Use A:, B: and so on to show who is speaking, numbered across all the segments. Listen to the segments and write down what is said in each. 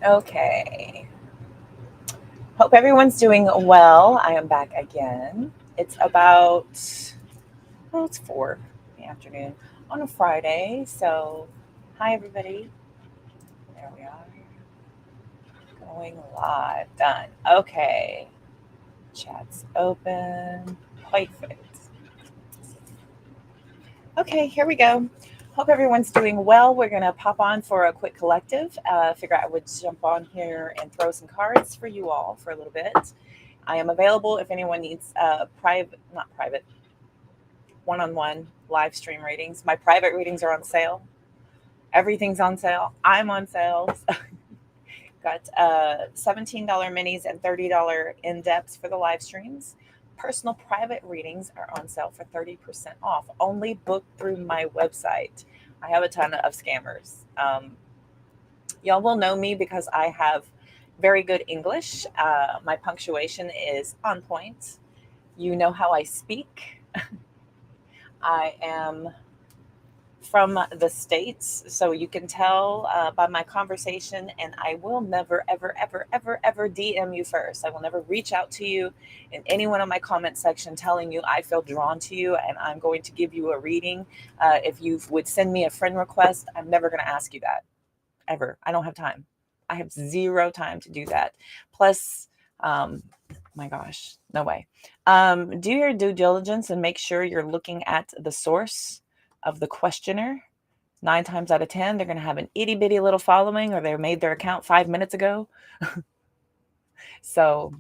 A: Okay. Hope everyone's doing well. I am back again. It's about, well, it's 4 in the afternoon on a Friday. So, hi, everybody. There we are. Going live. Done. Okay. Chat's open. Perfect. Okay, here we go. Hope everyone's doing well. We're going to pop on for a quick collective. Figure I would jump on here and throw some cards for you all for a little bit. I am available if anyone needs not private, one on one live stream readings. My private readings are on sale. Everything's on sale. I'm on sale. Got $17 minis and $30 in depths for the live streams. Personal private readings are on sale for 30% off. Only book through my website. I have a ton of scammers. Y'all will know me because I have very good English. My punctuation is on point. You know how I speak. I am from the States, so you can tell by my conversation, and I will never, ever, ever, ever, ever DM you first. I will never reach out to you in any one of my comment section telling you I feel drawn to you and I'm going to give you a reading. If you would send me a friend request, I'm never going to ask you that, ever. I don't have time. I have zero time to do that. Plus, my gosh, no way. Do your due diligence and make sure you're looking at the source of the questioner. 9 times out of 10, they're going to have an itty bitty little following, or they made their account 5 minutes ago. So,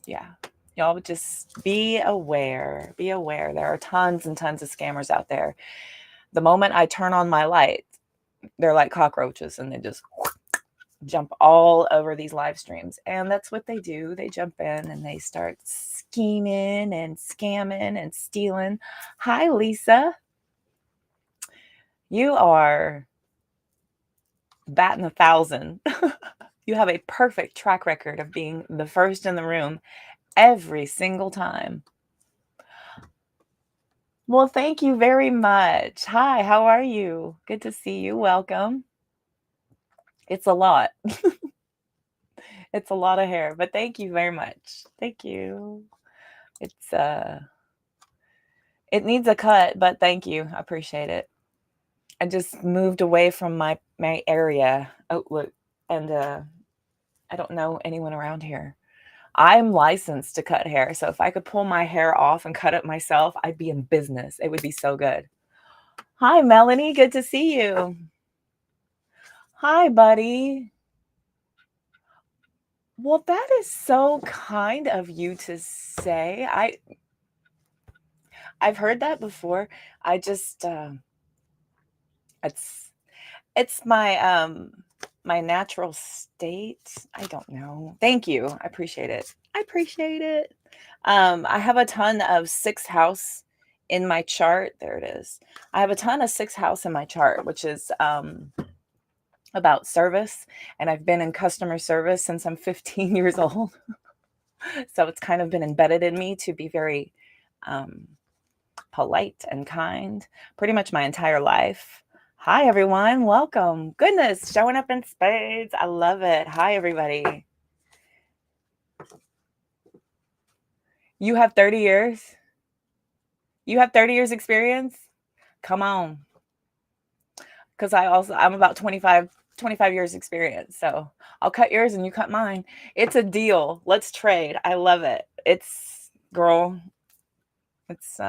A: yeah, y'all would just be aware. Be aware. There are tons and tons of scammers out there. The moment I turn on my light, they're like cockroaches and they just jump all over these live streams. And that's what they do. They jump in and they start scheming and scamming and stealing. Hi, Lisa. You are batting 1,000. You have a perfect track record of being the first in the room every single time. Well, thank you very much. Hi, how are you? Good to see you. Welcome. It's a lot. It's a lot of hair, but thank you very much. Thank you. It's it needs a cut, but thank you. I appreciate it. I just moved away from my area. Oh, look, and I don't know anyone around here. I'm licensed to cut hair, so if I could pull my hair off and cut it myself, I'd be in business. It would be so good. Hi, Melanie. Good to see you. Hi, buddy. Well, that is so kind of you to say. I've heard that before. I just it's it's my natural state. I don't know. Thank you. I appreciate it. I appreciate it. I have a ton of sixth house in my chart. There it is. I have a ton of sixth house in my chart, which is about service. And I've been in customer service since I'm 15 years old. So it's kind of been embedded in me to be very polite and kind pretty much my entire life. Hi, everyone. Welcome. Goodness, showing up in spades. I love it. Hi, everybody. You have 30 years? You have 30 years experience? Come on. Because I'm about 25 years experience. So I'll cut yours and you cut mine. It's a deal. Let's trade. I love it. Girl, it's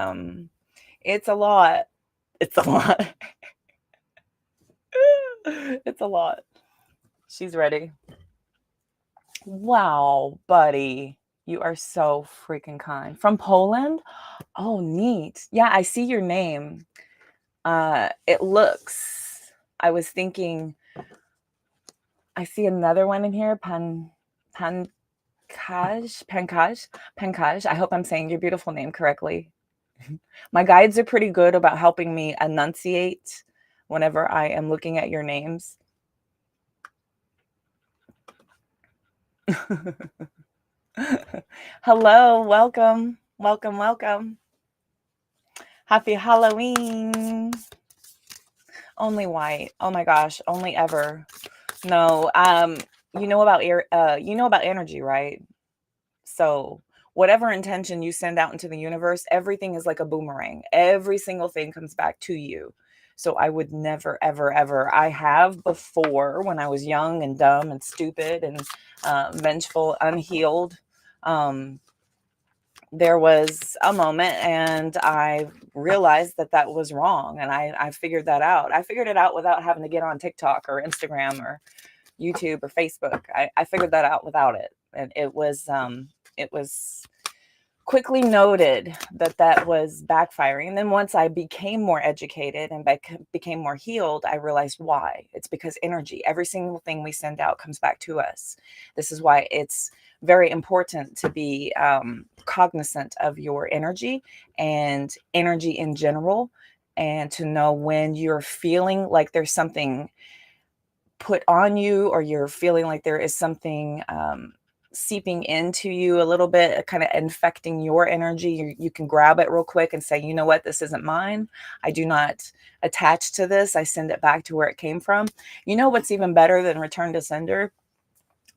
A: it's a lot. It's a lot. It's a lot. She's ready. Wow, buddy. You are so freaking kind. From Poland? Oh, neat. Yeah, I see your name. It looks, I was thinking, I see another one in here, Pankaj, Pankaj. I hope I'm saying your beautiful name correctly. My guides are pretty good about helping me enunciate whenever I am looking at your names. Hello, welcome, welcome, welcome. Happy Halloween. Only white. Oh my gosh, only ever. No, you know about energy, right? So whatever intention you send out into the universe, everything is like a boomerang. Every single thing comes back to you. So I would never, ever, ever. I have before when I was young and dumb and stupid and vengeful, unhealed. Um, there was a moment and I realized that that was wrong. And I figured that out. I figured it out without having to get on TikTok or Instagram or YouTube or Facebook. I figured that out without it. And it was quickly noted that that was backfiring. And then once I became more educated and became more healed, I realized why. It's because energy, every single thing we send out comes back to us. This is why it's very important to be cognizant of your energy and energy in general, and to know when you're feeling like there's something put on you, or you're feeling like there is something seeping into you a little bit, kind of infecting your energy. You can grab it real quick and say, you know what, this isn't mine. I do not attach to this. I send it back to where it came from. You know what's even better than return to sender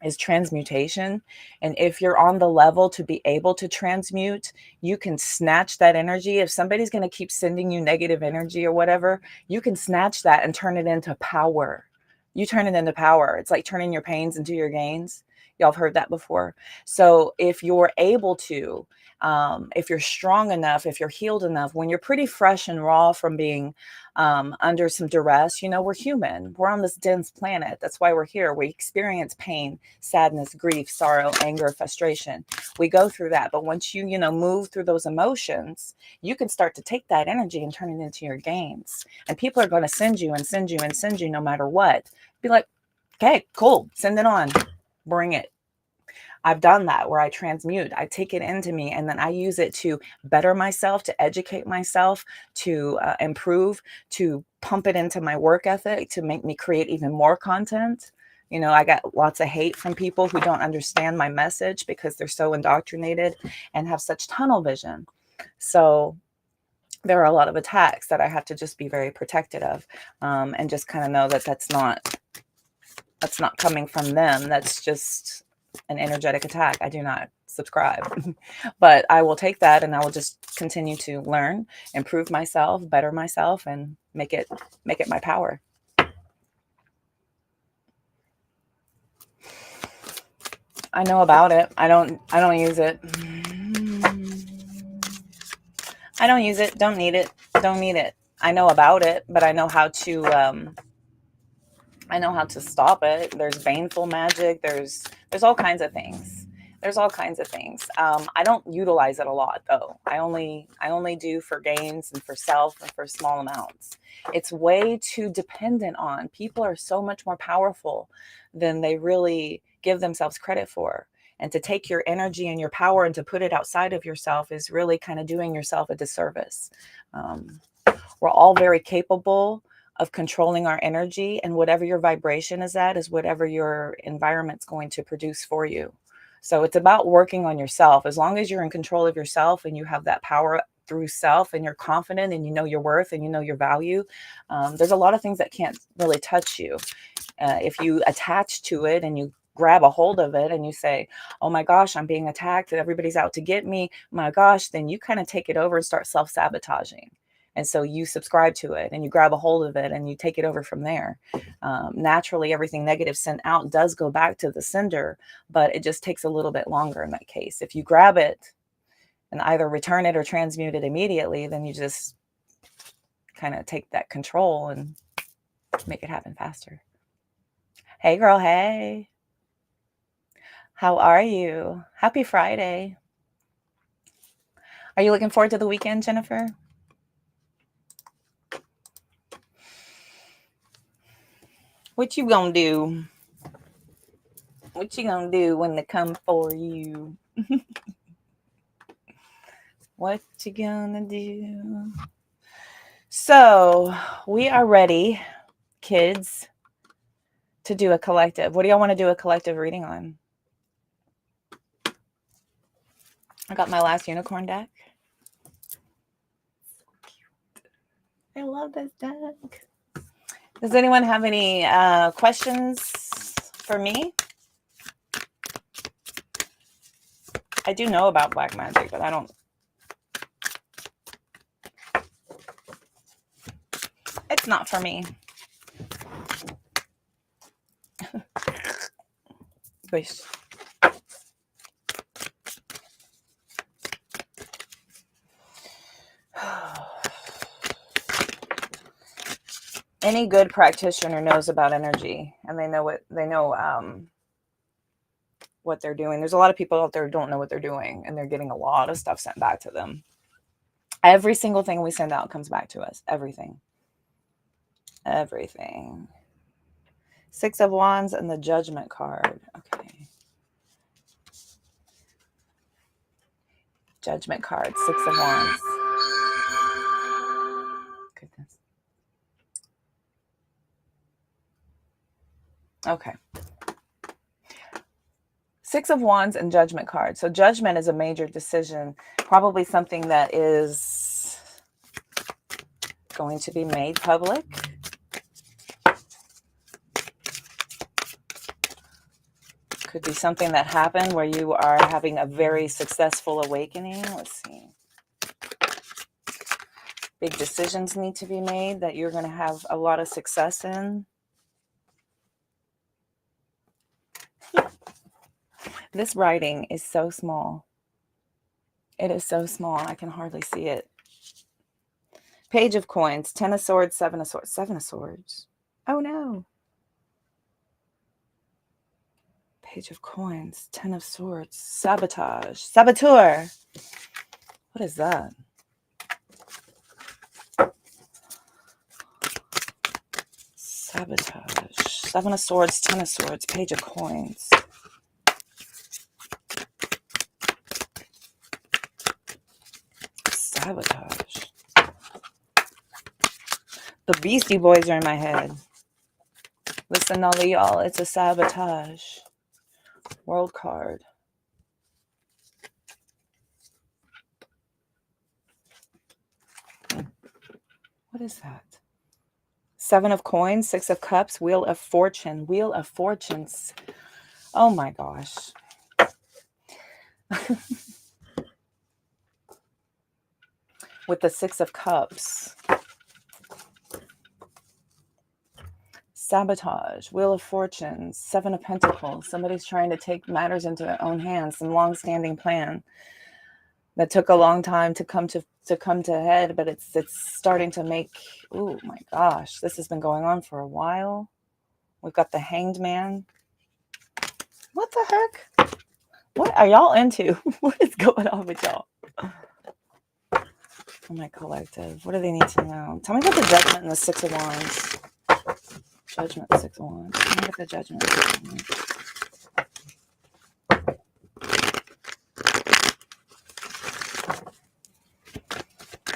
A: is transmutation. And if you're on the level to be able to transmute, you can snatch that energy. If somebody's going to keep sending you negative energy or whatever, you can snatch that and turn it into power. You turn it into power. It's like turning your pains into your gains. Y'all have heard that before. So if you're able to, if you're strong enough, if you're healed enough, when you're pretty fresh and raw from being under some duress, you know, we're human. We're on this dense planet. That's why we're here. We experience pain, sadness, grief, sorrow, anger, frustration. We go through that. But once you, move through those emotions, you can start to take that energy and turn it into your gains. And people are going to send you and send you and send you no matter what. Be like, okay, cool. Send it on. Bring it. I've done that where I transmute, I take it into me, and then I use it to better myself, to educate myself, to improve, to pump it into my work ethic, to make me create even more content. I got lots of hate from people who don't understand my message because they're so indoctrinated and have such tunnel vision. So there are a lot of attacks that I have to just be very protected of, and just kind of know that that's not coming from them. That's just an energetic attack. I do not subscribe, but I will take that and I will just continue to learn, improve myself, better myself, and make it my power. I know about it. I don't use it. I don't use it. Don't need it. Don't need it. I know about it, but I know how to stop it. There's baneful magic. There's all kinds of things. I don't utilize it a lot though. I only do for gains and for self and for small amounts. It's way too dependent on. People are so much more powerful than they really give themselves credit for. And to take your energy and your power and to put it outside of yourself is really kind of doing yourself a disservice. We're all very capable of controlling our energy, and whatever your vibration is at is whatever your environment's going to produce for you. So it's about working on yourself. As long as you're in control of yourself and you have that power through self, and you're confident and you know your worth and you know your value, there's a lot of things that can't really touch you. If you attach to it and you grab a hold of it and you say, oh my gosh, I'm being attacked, everybody's out to get me, my gosh, then you kind of take it over and start self-sabotaging. And so you subscribe to it and you grab a hold of it and you take it over from there. Naturally, everything negative sent out does go back to the sender, but it just takes a little bit longer in that case. If you grab it and either return it or transmute it immediately, then you just kind of take that control and make it happen faster. Hey girl, hey. How are you? Happy Friday. Are you looking forward to the weekend, Jennifer? What you gonna do? What you gonna do when they come for you? What you gonna do? So we are ready, kids, to do a collective. What do y'all want to do a collective reading on? I got my last unicorn deck. I love this deck. Does anyone have any questions for me? I do know about black magic, but I don't. It's not for me. Wish. Any good practitioner knows about energy, and they know what they're doing. There's a lot of people out there who don't know what they're doing, and they're getting a lot of stuff sent back to them. Every single thing we send out comes back to us. Everything. Six of Wands and the Judgment card. Okay. Judgment card. Six of Wands. Goodness. Okay. Six of Wands and Judgment card. So Judgment is a major decision, probably something that is going to be made public. Could be something that happened where you are having a very successful awakening. Let's see. Big decisions need to be made that you're going to have a lot of success in. This writing is so small. It is so small. I can hardly see it. Page of Coins, 10 of Swords, 7 of Swords. 7 of Swords. Oh no. Page of Coins, 10 of Swords. Sabotage. Saboteur. What is that? Sabotage. 7 of Swords, 10 of Swords. Page of Coins. Sabotage. The Beastie Boys are in my head. Listen, all of y'all, it's a sabotage. World card. What is that? 7 of Coins, 6 of Cups, Wheel of Fortune. Wheel of Fortunes. Oh my gosh. With the 6 of Cups. Sabotage, Wheel of Fortunes, 7 of Pentacles. Somebody's trying to take matters into their own hands. Some long-standing plan that took a long time to come to head, but it's starting to make. Oh my gosh, this has been going on for a while. We've got the Hanged Man. What the heck? What are y'all into? What is going on with y'all? Oh my collective. What do they need to know? Tell me about the Judgment and the 6 of Wands. Judgment, 6 of Wands. Tell me about the Judgment.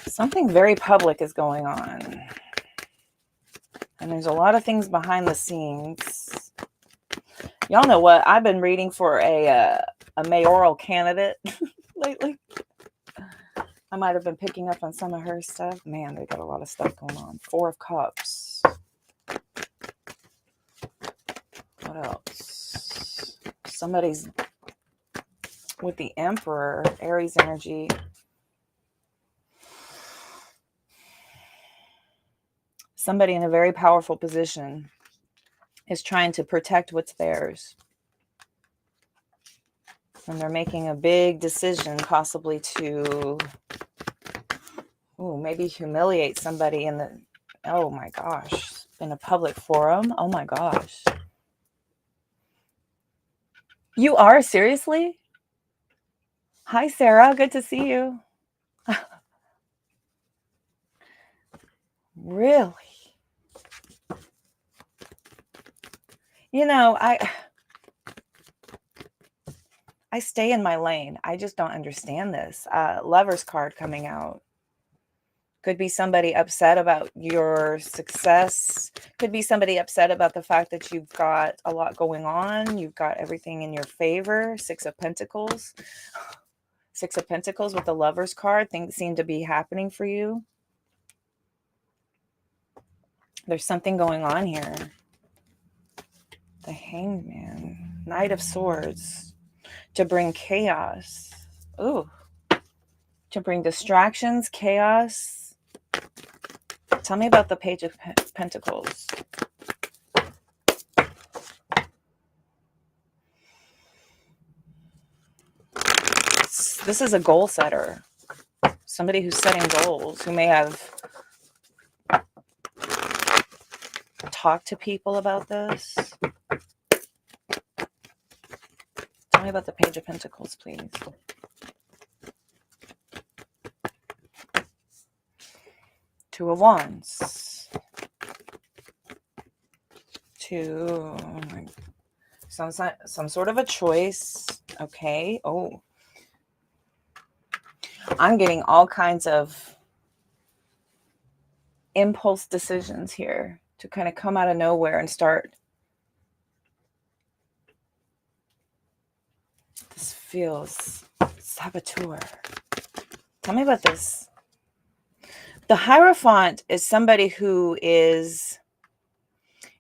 A: Something very public is going on. And there's a lot of things behind the scenes. Y'all know what? I've been reading for a mayoral candidate lately. I might have been picking up on some of her stuff. Man, they got a lot of stuff going on. 4 of Cups. What else? Somebody's with the Emperor, Aries energy. Somebody in a very powerful position is trying to protect what's theirs. And they're making a big decision, possibly to maybe humiliate somebody in the, oh my gosh, in a public forum. Oh my gosh. You are? Seriously? Hi, Sarah. Good to see you. Really? You know, I stay in my lane. I just don't understand this. Lover's card coming out. Could be somebody upset about your success. Could be somebody upset about the fact that you've got a lot going on. You've got everything in your favor. 6 of Pentacles. 6 of Pentacles with the Lover's card. Things seem to be happening for you. There's something going on here. The Hanged Man. Knight of Swords. To bring chaos. Ooh. To bring distractions, chaos. Tell me about the Page of Pentacles. This is a goal setter. Somebody who's setting goals, who may have talked to people about this. Tell me about the Page of Pentacles, please. Two of Wands. Some sort of a choice. Okay. Oh. I'm getting all kinds of impulse decisions here to kind of come out of nowhere and start. This feels saboteur. Tell me about this. The Hierophant is somebody who is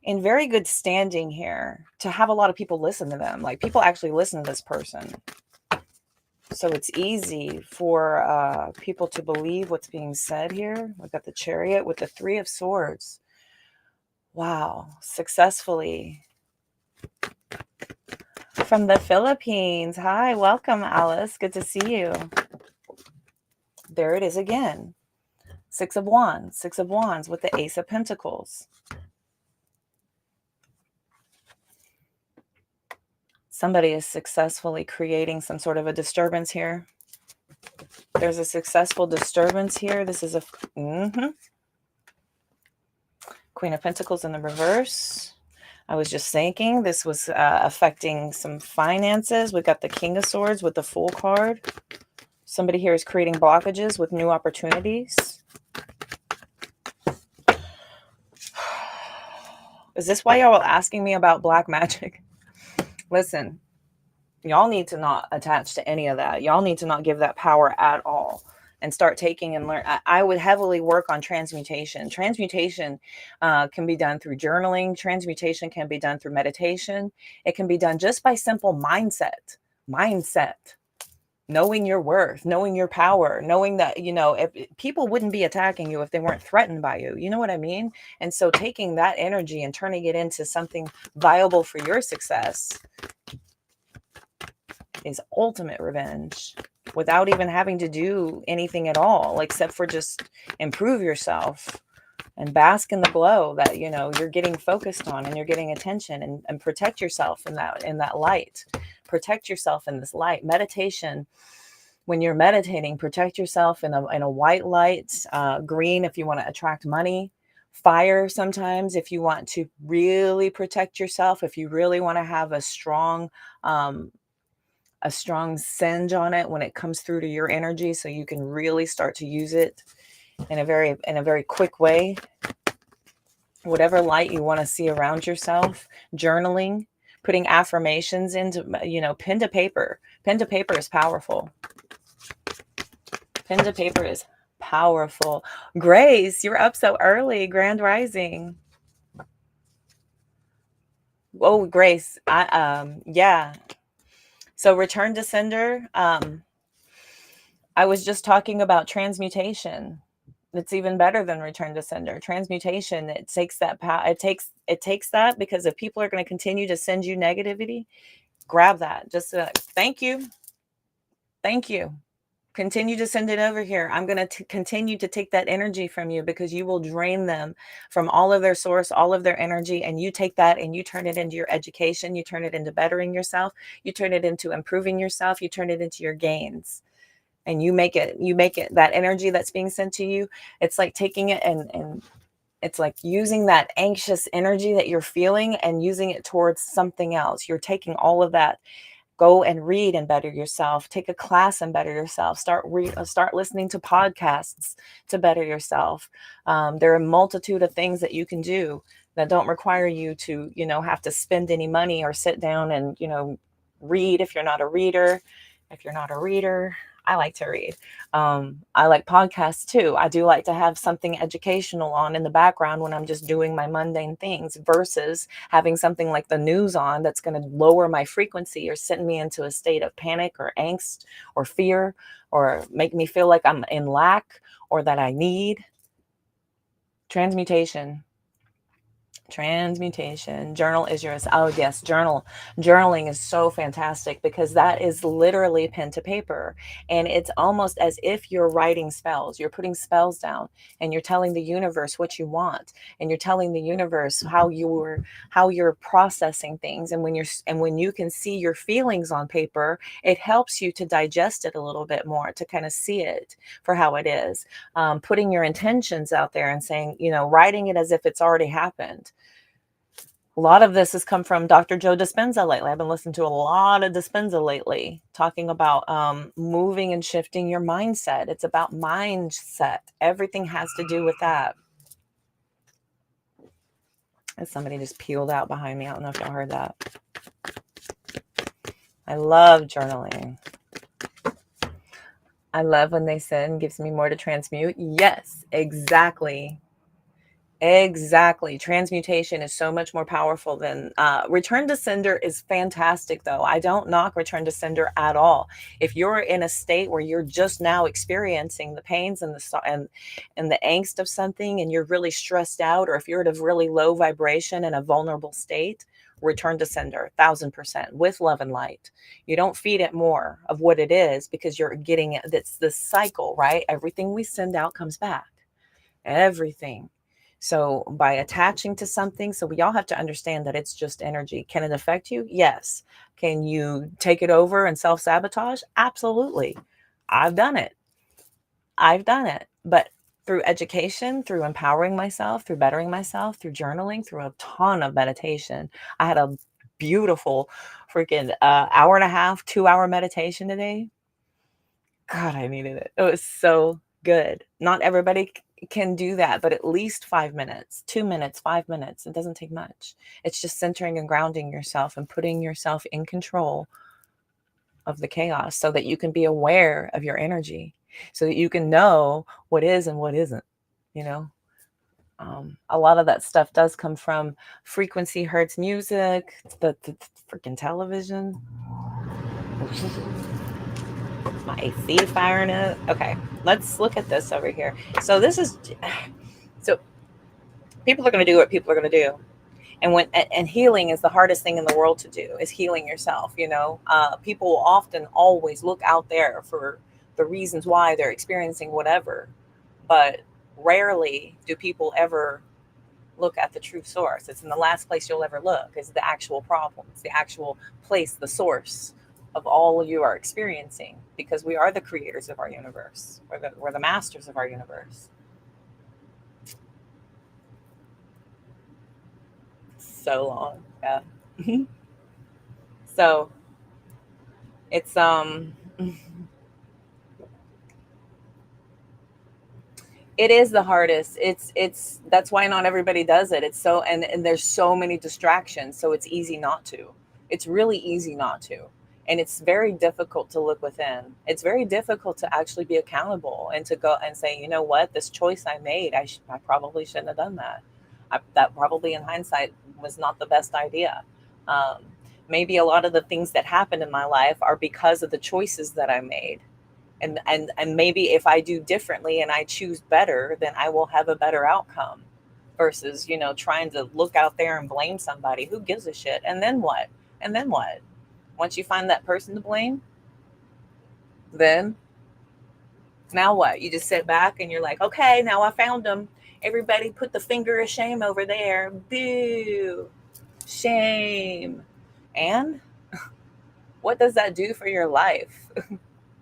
A: in very good standing here to have a lot of people listen to them. Like, people actually listen to this person. So it's easy for people to believe what's being said here. We've got the Chariot with the Three of Swords. Wow. Successfully. From the Philippines. Hi, welcome, Alice. Good to see you. There it is again. Six of Wands. Six of Wands with the Ace of Pentacles. Somebody is successfully creating some sort of a disturbance here. There's a successful disturbance here. This is a Queen of Pentacles in the reverse. I was just thinking this was affecting some finances. We've got the King of Swords with the Fool card. Somebody here is creating blockages with new opportunities. Is this why y'all were asking me about black magic? Listen, y'all need to not attach to any of that. Y'all need to not give that power at all and start taking and learn. I would heavily work on transmutation. Transmutation can be done through journaling. Transmutation can be done through meditation. It can be done just by simple mindset. Knowing your worth, knowing your power, knowing that, if people wouldn't be attacking you if they weren't threatened by you. You know what I mean? And so taking that energy and turning it into something viable for your success is ultimate revenge without even having to do anything at all, except for just improve yourself and bask in the glow that, you're getting focused on and you're getting attention, and protect yourself in that light. Protect yourself in this light. Meditation, when you're meditating, protect yourself in a white light, green if you want to attract money, fire sometimes if you want to really protect yourself, if you really want to have a strong singe on it when it comes through to your energy, so you can really start to use it in a very quick way. Whatever light you want to see around yourself. Journaling, putting affirmations into, pen to paper. Pen to paper is powerful. Pen to paper is powerful. Grace, you're up so early. Grand Rising. Oh, Grace. Yeah. So return to sender. I was just talking about transmutation. It's even better than return to sender. Transmutation, it takes that power. It takes that, because if people are going to continue to send you negativity, grab that. Just thank you. Continue to send it over here. I'm going to continue to take that energy from you, because you will drain them from all of their source, all of their energy. And you take that and you turn it into your education. You turn it into bettering yourself. You turn it into improving yourself. You turn it into your gains. And you make it that energy that's being sent to you. It's like taking it and it's like using that anxious energy that you're feeling and using it towards something else. You're taking all of that. Go and read and better yourself. Take a class and better yourself. Start listening to podcasts to better yourself. There are a multitude of things that you can do that don't require you to, have to spend any money or sit down and, read if you're not a reader. If you're not a reader, I like to read. I like podcasts too. I do like to have something educational on in the background when I'm just doing my mundane things versus having something like the news on that's going to lower my frequency or send me into a state of panic or angst or fear or make me feel like I'm in lack or that I need. Transmutation. Transmutation. Journal is yours. Oh, yes, journaling is so fantastic because that is literally pen to paper, and it's almost as if you're writing spells. You're putting spells down, and you're telling the universe what you want, and you're telling the universe how you're processing things. And when you can see your feelings on paper, it helps you to digest it a little bit more, to kind of see it for how it is. Putting your intentions out there and saying, writing it as if it's already happened. A lot of this has come from Dr. Joe Dispenza lately. I've been listening to a lot of Dispenza lately, talking about moving and shifting your mindset. It's about mindset. Everything has to do with that. And somebody just peeled out behind me. I don't know if y'all heard that. I love journaling. I love when they send gives me more to transmute. Yes, exactly. Exactly. Transmutation is so much more powerful than return to sender is fantastic though. I don't knock return to sender at all. If you're in a state where you're just now experiencing the pains and and the angst of something and you're really stressed out, or if you're at a really low vibration in a vulnerable state, return to sender 1,000% with love and light. You don't feed it more of what it is because you're getting it. That's the cycle, right? Everything we send out comes back. Everything. So by attaching to something, so we all have to understand that it's just energy. Can it affect you? Yes. Can you take it over and self-sabotage? Absolutely. I've done it. I've done it. But through education, through empowering myself, through bettering myself, through journaling, through a ton of meditation, I had a beautiful freaking hour and a half, 2 hour meditation today. God, I needed it. It was so good. Not everybody can do that, but at least 5 minutes, 2 minutes, 5 minutes. It doesn't take much. It's just centering and grounding yourself and putting yourself in control of the chaos so that you can be aware of your energy, so that you can know what is and what isn't, you know? A lot of that stuff does come from frequency hertz music, the freaking television. My AC firing it. Okay, let's look at this over here. So this is so people are going to do what people are going to do, and healing is the hardest thing in the world to do. Is healing yourself. People will often always look out there for the reasons why they're experiencing whatever, but rarely do people ever look at the true source. It's in the last place you'll ever look is the actual problems, the actual place, the source of all you are experiencing, because we are the creators of our universe. We're the masters of our universe. So long. Yeah. So it's it is the hardest. It's that's why not everybody does it. It's so and there's so many distractions, so it's easy not to. It's really easy not to. And it's very difficult to look within. It's very difficult to actually be accountable and to go and say, you know what, this choice I made, I probably shouldn't have done that. That probably in hindsight was not the best idea. Um, Maybe a lot of the things that happened in my life are because of the choices that I made, and maybe if I do differently and I choose better, then I will have a better outcome versus trying to look out there and blame somebody. Who gives a shit? And then what? And then what? Once you find that person to blame, then now what? You just sit back and you're like, okay, now I found them. Everybody put the finger of shame over there. Boo, shame. And what does that do for your life?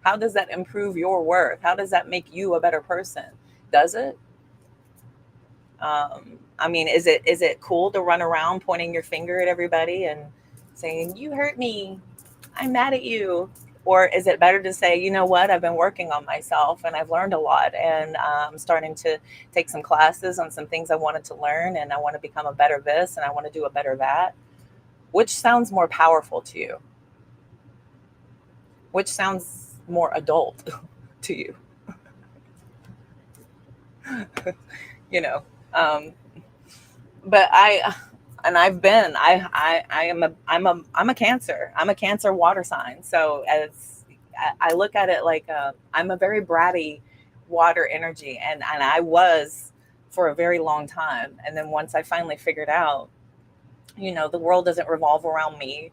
A: How does that improve your worth? How does that make you a better person? Does it? I mean, is it cool to run around pointing your finger at everybody and saying, you hurt me, I'm mad at you? Or is it better to say, you know what, I've been working on myself and I've learned a lot, and I'm starting to take some classes on some things I wanted to learn, and I want to become a better this and I want to do a better that? Which sounds more powerful to you? Which sounds more adult to you, you know. Um, but I've been, I am I'm a Cancer. I'm a Cancer water sign. So as I look at it like I'm a very bratty water energy, and I was for a very long time. And then once I finally figured out, the world doesn't revolve around me,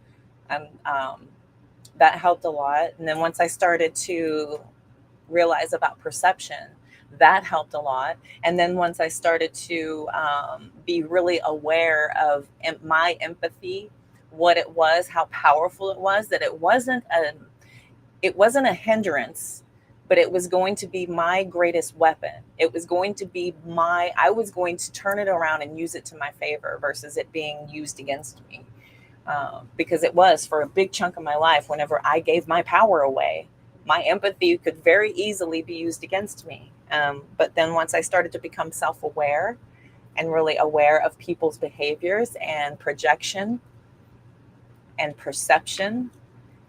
A: and that helped a lot. And then once I started to realize about perception, that helped a lot. And then once I started to be really aware of my empathy, what it was, how powerful it was, that it wasn't a hindrance, but it was going to be my greatest weapon. It was going to be I was going to turn it around and use it to my favor versus it being used against me. Because it was for a big chunk of my life, whenever I gave my power away, my empathy could very easily be used against me. But then once I started to become self aware and really aware of people's behaviors and projection and perception,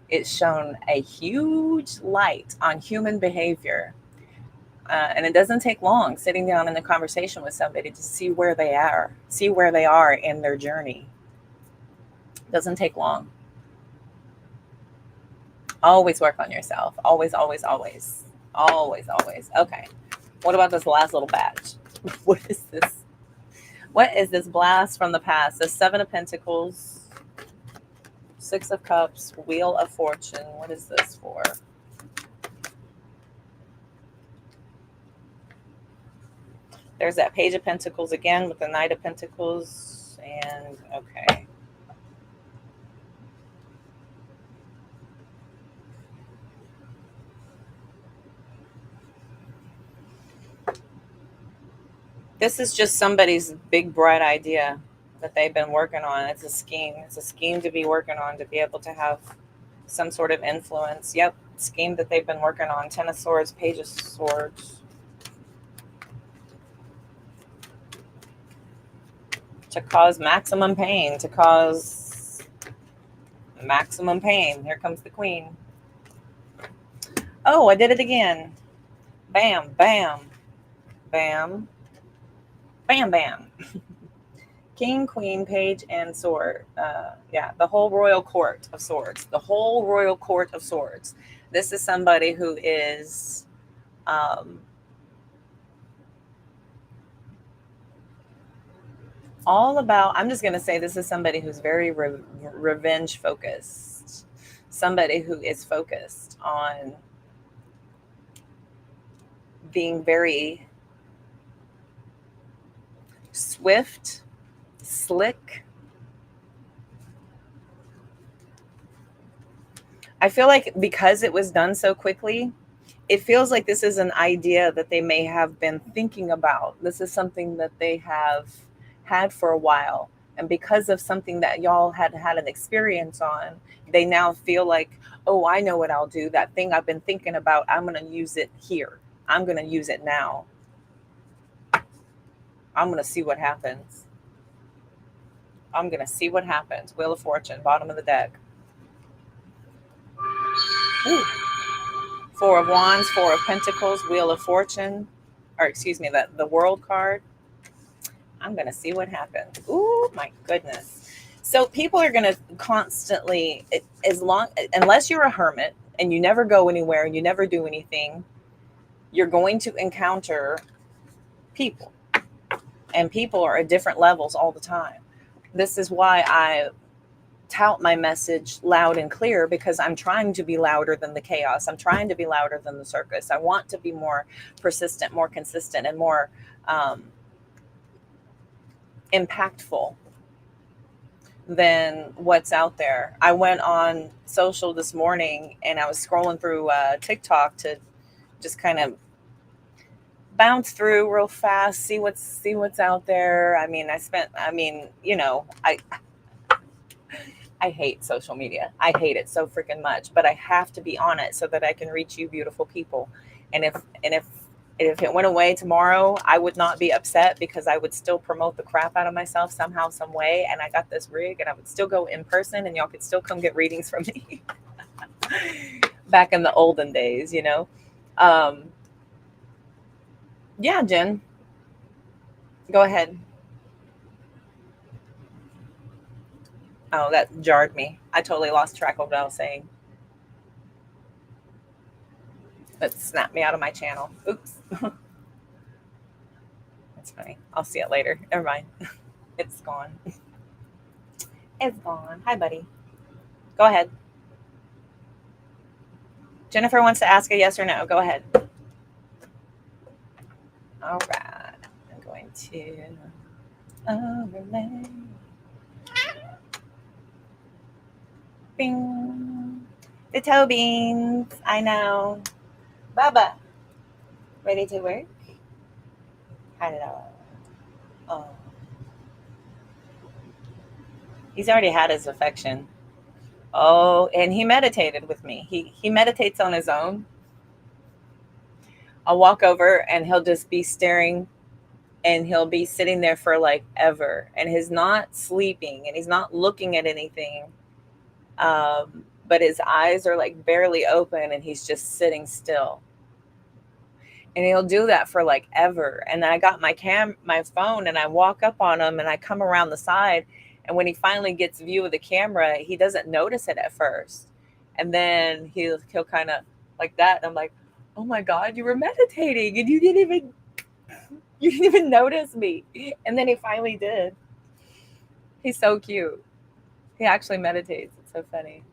A: it's shown a huge light on human behavior. And it doesn't take long sitting down in a conversation with somebody to see where they are in their journey. It doesn't take long. Always work on yourself. Always, always, always. Always, always. Okay. What about this last little batch? What is this? What is this blast from the past? The Seven of Pentacles, Six of Cups, Wheel of Fortune. What is this for? There's that Page of Pentacles again with the Knight of Pentacles. And okay. This is just somebody's big, bright idea that they've been working on. It's a scheme. It's a scheme to be working on to be able to have some sort of influence. Yep, scheme that they've been working on. Ten of Swords, Page of Swords. To cause maximum pain. To cause maximum pain. Here comes the Queen. Oh, I did it again. Bam, bam, bam. Bam, bam. King, Queen, Page, and Sword. Yeah, the whole Royal Court of Swords. The whole Royal Court of Swords. This is somebody who is all about, I'm just going to say this is somebody who's very revenge focused. Somebody who is focused on being very swift, slick. I feel like because it was done so quickly, it feels like this is an idea that they may have been thinking about. This is something that they have had for a while. And because of something that y'all had an experience on, they now feel like, oh, I know what I'll do. That thing I've been thinking about, I'm going to use it here. I'm going to use it now. I'm going to see what happens. I'm going to see what happens. Wheel of Fortune, bottom of the deck. Ooh. Four of Wands, Four of Pentacles, Wheel of Fortune, or excuse me, the World card. I'm going to see what happens. Ooh, my goodness. So people are going to constantly, unless you're a hermit and you never go anywhere and you never do anything, you're going to encounter people. And people are at different levels all the time. This is why I tout my message loud and clear, because I'm trying to be louder than the chaos. I'm trying to be louder than the circus. I want to be more persistent, more consistent, and more impactful than what's out there. I went on social this morning and I was scrolling through TikTok to just kind of bounce through real fast, see what's out there. I mean, I hate social media. I hate it so freaking much, but I have to be on it so that I can reach you beautiful people. And if it went away tomorrow, I would not be upset, because I would still promote the crap out of myself somehow, some way. And I got this rig and I would still go in person and y'all could still come get readings from me. back in the olden days, you know. Um, yeah, Jen, go ahead. Oh, that jarred me. I totally lost track of what I was saying. It snapped me out of my channel. Oops. That's funny. I'll see it later. Never mind. It's gone. It's gone. Hi, buddy. Go ahead. Jennifer wants to ask a yes or no. Go ahead. All right. I'm going to overlay. Bing. The toe beans. I know. Baba. Ready to work? Hello. Oh. He's already had his affection. Oh, and he meditated with me. He meditates on his own. I'll walk over and he'll just be staring and he'll be sitting there for like ever. And he's not sleeping and he's not looking at anything. But his eyes are like barely open and he's just sitting still. And he'll do that for like ever. And then I got my phone and I walk up on him and I come around the side. And when he finally gets view of the camera, he doesn't notice it at first. And then he'll kind of like that. And I'm like, oh my God, you were meditating and you didn't even notice me. And then he finally did. He's so cute. He actually meditates. It's so funny.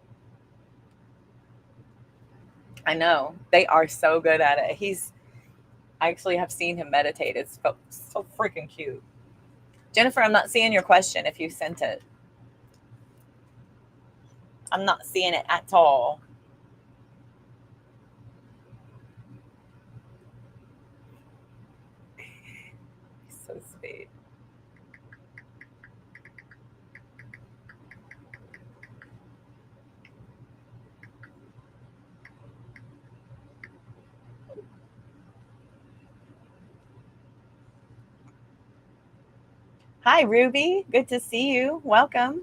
A: I know. They are so good at it. I actually have seen him meditate. It's so freaking cute. Jennifer, I'm not seeing your question if you sent it. I'm not seeing it at all. So sweet. Hi, Ruby. Good to see you. Welcome.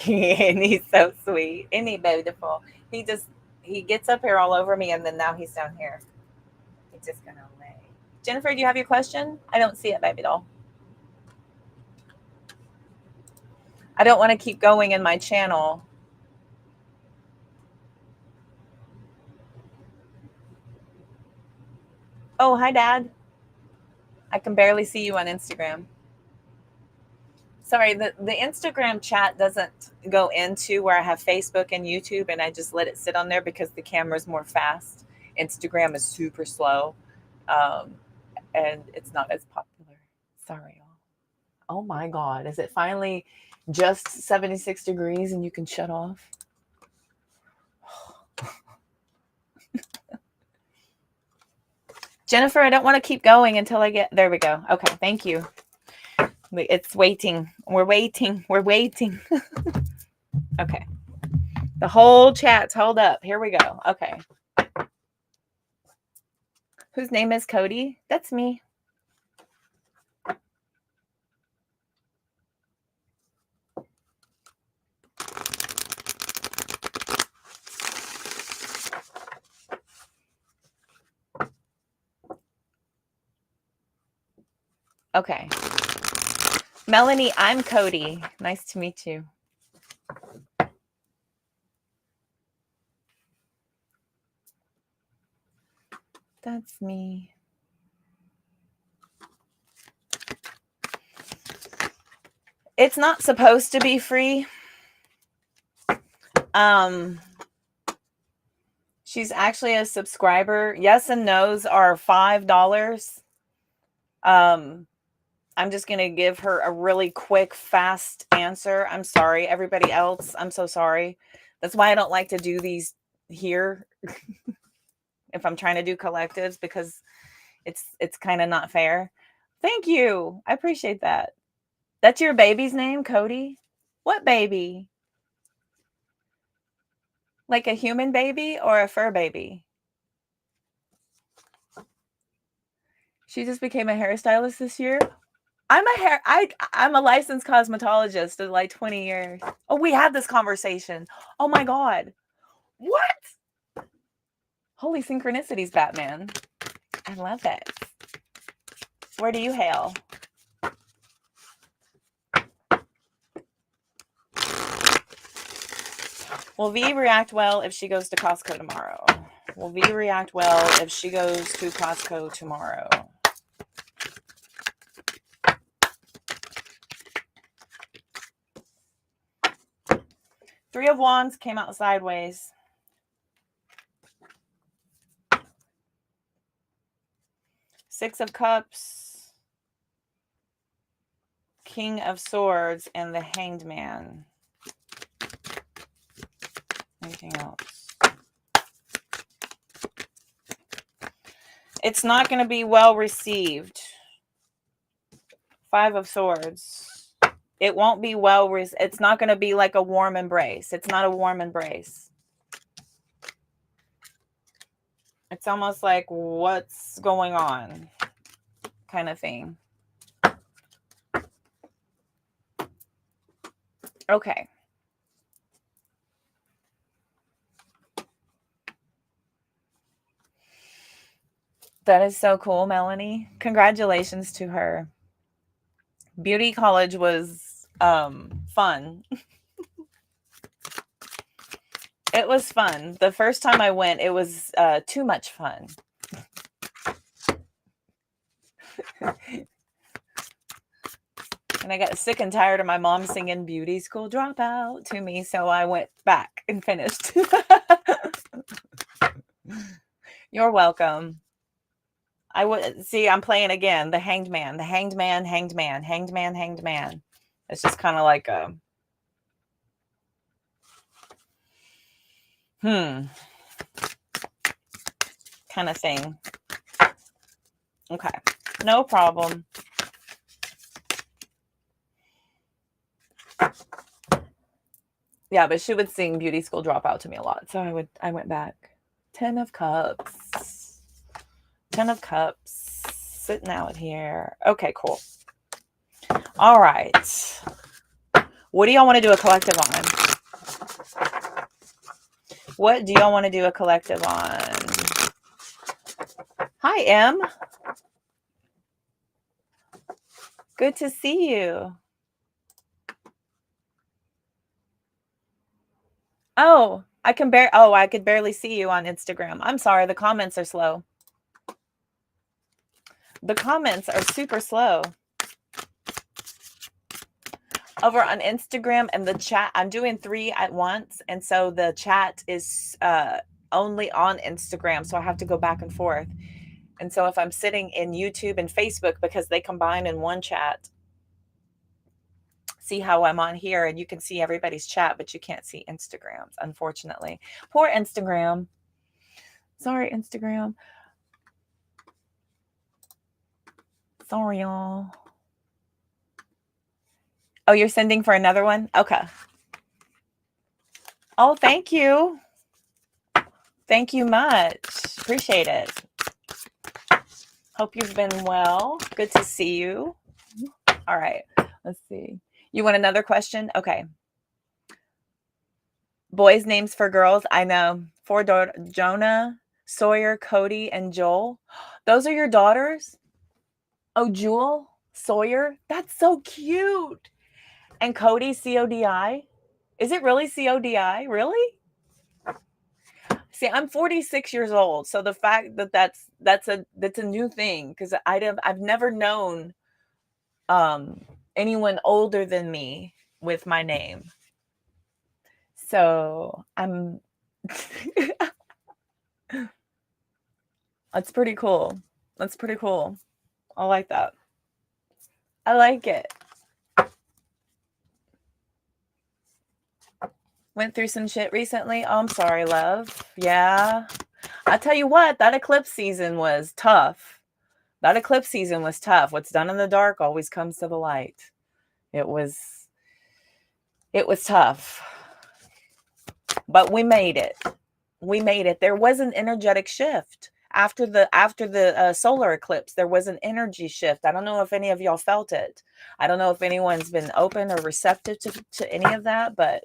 A: And he's so sweet. Isn't he beautiful? He just he gets up here all over me and then now he's down here. He's just gonna lay. Jennifer, do you have your question? I don't see it, baby doll. I don't want to keep going in my channel. Oh, hi, Dad. I can barely see you on Instagram. Sorry, the Instagram chat doesn't go into where I have Facebook and YouTube, and I just let it sit on there because the camera's more fast. Instagram is super slow, um, and it's not as popular. Sorry. Oh my God. Is it finally just 76 degrees and you can shut off? Jennifer, I don't want to keep going until I get there. We go. Okay. Thank you. It's waiting. We're waiting. We're waiting. Okay. The whole chat's held up. Here we go. Okay. Whose name is Cody? That's me. Okay. Melanie, I'm Cody. Nice to meet you. That's me. It's not supposed to be free. She's actually a subscriber. Yes and no's are $5. I'm just going to give her a really quick, fast answer. I'm sorry, everybody else. I'm so sorry. That's why I don't like to do these here if I'm trying to do collectives because it's kind of not fair. Thank you. I appreciate that. That's your baby's name, Cody? What baby? Like a human baby or a fur baby? She just became a hairstylist this year. I'm a licensed cosmetologist of like 20 years. Oh, we had this conversation. Oh my God. What? Holy synchronicities, Batman. I love it. Where do you hail? Will V react well if she goes to Costco tomorrow? Will V react well if she goes to Costco tomorrow? Three of Wands came out sideways. Six of Cups, King of Swords, and the Hanged Man. Anything else? It's not going to be well received. Five of Swords. It won't be well received. It's not going to be like a warm embrace. It's not a warm embrace. It's almost like, what's going on kind of thing. Okay. That is so cool, Melanie. Congratulations to her. Beauty college was fun. It was fun. The first time I went, it was too much fun. And I got sick and tired of my mom singing Beauty School Dropout to me, so I went back and finished. You're welcome. I would see, I'm playing again, the Hanged Man, the Hanged Man, Hanged Man, Hanged Man, Hanged Man. It's just kind of like a kind of thing. Okay, no problem. Yeah, but she would sing Beauty School Dropout to me a lot, so I went back. 10 of Cups. 10 of Cups. Sitting out here. Okay, cool. All right. What do y'all want to do a collective on? What do y'all want to do a collective on? Hi, Em. Good to see you. Oh, I could barely see you on Instagram. I'm sorry, the comments are slow. The comments are super slow. Over on Instagram and the chat, I'm doing 3 at once, and so the chat is only on Instagram, so I have to go back and forth. And so if I'm sitting in YouTube and Facebook, because they combine in one chat, see how I'm on here and you can see everybody's chat, but you can't see Instagrams, unfortunately. Poor Instagram. Sorry, Instagram. Sorry, y'all. Oh, you're sending for another one? Okay. Oh, thank you. Thank you much. Appreciate it. Hope you've been well. Good to see you. All right. Let's see. You want another question? Okay. Boys' names for girls. I know. 4 daughters. Jonah, Sawyer, Cody, and Joel. Those are your daughters? Oh, Jewel, Sawyer. That's so cute. And Cody, C-O-D-I. Is it really C-O-D-I? Really? See, I'm 46 years old, so the fact that that's a new thing, because I've never known anyone older than me with my name. So I'm that's pretty cool. That's pretty cool. I like that. I like it. Went through some shit recently. Oh, I'm sorry, love. Yeah. I tell you what, that eclipse season was tough. What's done in the dark always comes to the light. It was tough. But we made it. There was an energetic shift. after the solar eclipse, there was an energy shift. I don't know if any of y'all felt it. I don't know if anyone's been open or receptive to any of that, but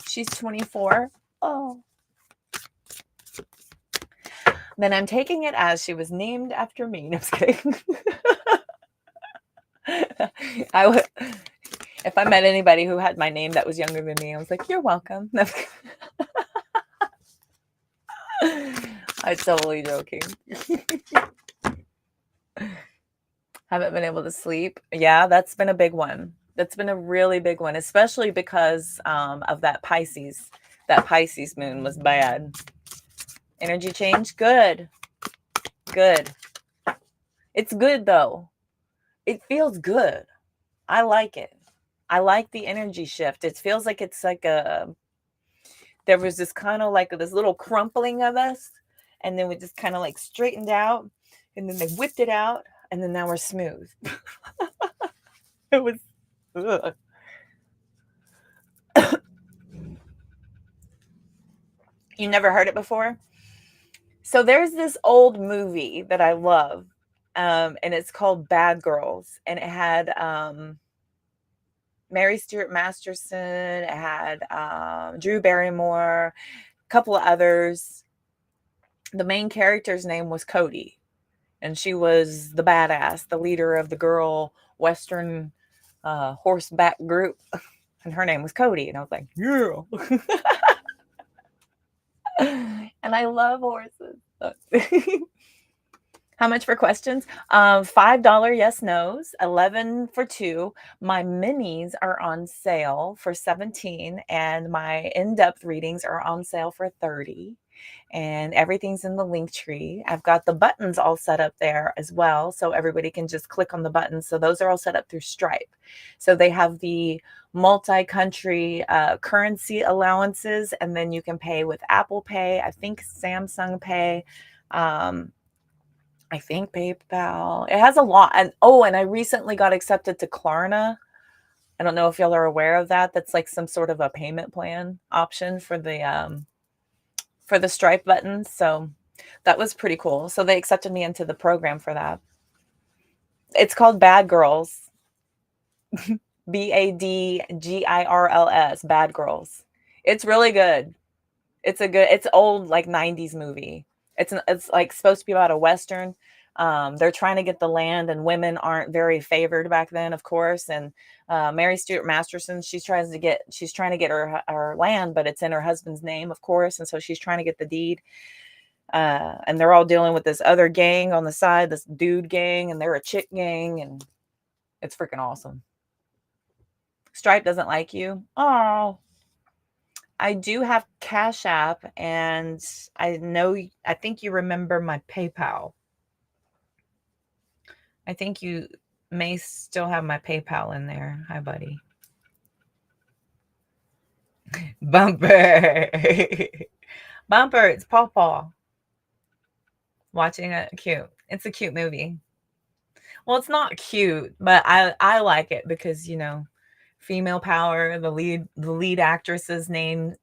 A: she's 24. Oh. Then I'm taking it as she was named after me. No, I'm just kidding. If I met anybody who had my name that was younger than me, I was like, you're welcome. I'm totally joking. Haven't been able to sleep. Yeah, that's been a big one. That's been a really big one, especially because of that Pisces. That Pisces moon was bad. Energy change, good. Good. It's good though. It feels good. I like it. I like the energy shift. It feels like it's like there was this kind of like this little crumpling of us, and then we just kind of like straightened out, and then they whipped it out, and then now we're smooth. It was. Ugh. You never heard it before? So there's this old movie that I love, and it's called Bad Girls, and it had Mary Stuart Masterson, it had Drew Barrymore, a couple of others. The main character's name was Cody, and she was the badass, the leader of the girl Western horseback group, and her name was Cody, and I was like, yeah. And I love horses. How much for questions? $5 yes nos, 11 for 2. My minis are on sale for 17, and my in-depth readings are on sale for 30. And everything's in the link tree. I've got the buttons all set up there as well, so everybody can just click on the buttons. So those are all set up through Stripe. So they have the multi-country currency allowances, and then you can pay with Apple Pay, I think Samsung Pay, I think PayPal. It has a lot. And I recently got accepted to Klarna. I don't know if y'all are aware of that. That's like some sort of a payment plan option for the Stripe buttons. So that was pretty cool. So they accepted me into the program for that. It's called Bad Girls. BADGIRLS, Bad Girls. It's really good. It's old like 90s movie. It's like supposed to be about a Western. They're trying to get the land, and women aren't very favored back then, of course. And Mary Stuart Masterson, she's trying to get her land, but it's in her husband's name, of course. And so she's trying to get the deed. And they're all dealing with this other gang on the side, this dude gang, and they're a chick gang, and it's freaking awesome. Stripe doesn't like you. Oh, I do have Cash App, and I think you remember my PayPal. I think you may still have my PayPal in there. Hi, buddy. Bumper. Bumper, it's Paw Paw. Watching it, cute. It's a cute movie. Well, it's not cute, but I like it because, female power, the lead actress's name,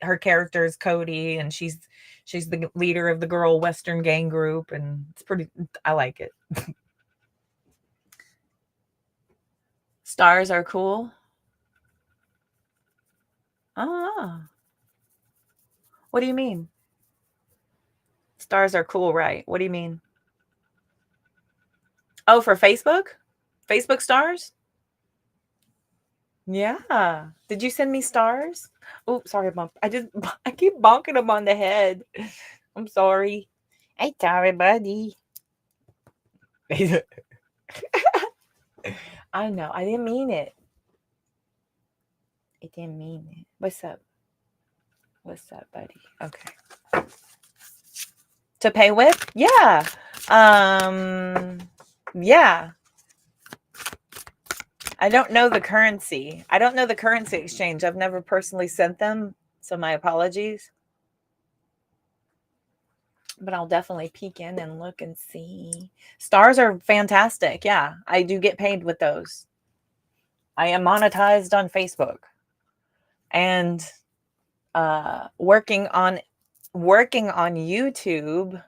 A: her character is Cody, and she's the leader of the girl Western gang group, and I like it. Stars are cool. Ah. What do you mean? Stars are cool, right? What do you mean? Oh, for Facebook? Facebook stars? Yeah. Did you send me stars? Oh, sorry, bump. I keep bonking them on the head. I'm sorry. Hey, sorry, buddy. I know. I didn't mean it. I didn't mean it. What's up? What's up, buddy? Okay. To pay with? Yeah. Yeah. I don't know the currency. I don't know the currency exchange. I've never personally sent them, so my apologies. But I'll definitely peek in and look and see. Stars are fantastic. Yeah, I do get paid with those. I am monetized on Facebook. And working on YouTube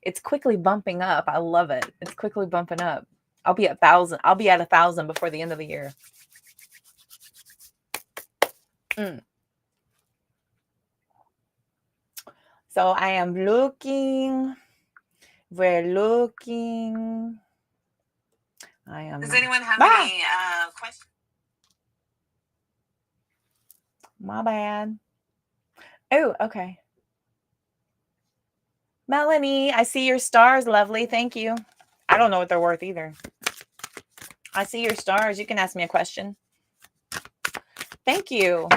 A: It's quickly bumping up. I love it. It's quickly bumping up. I'll be at 1,000. I'll be at 1,000 before the end of the year. So I am looking. We're looking. I am.
B: Does anyone have any questions?
A: My bad. Oh, okay. Melanie, I see your stars. Lovely. Thank you. I don't know what they're worth either. I see your stars. You can ask me a question. Thank you.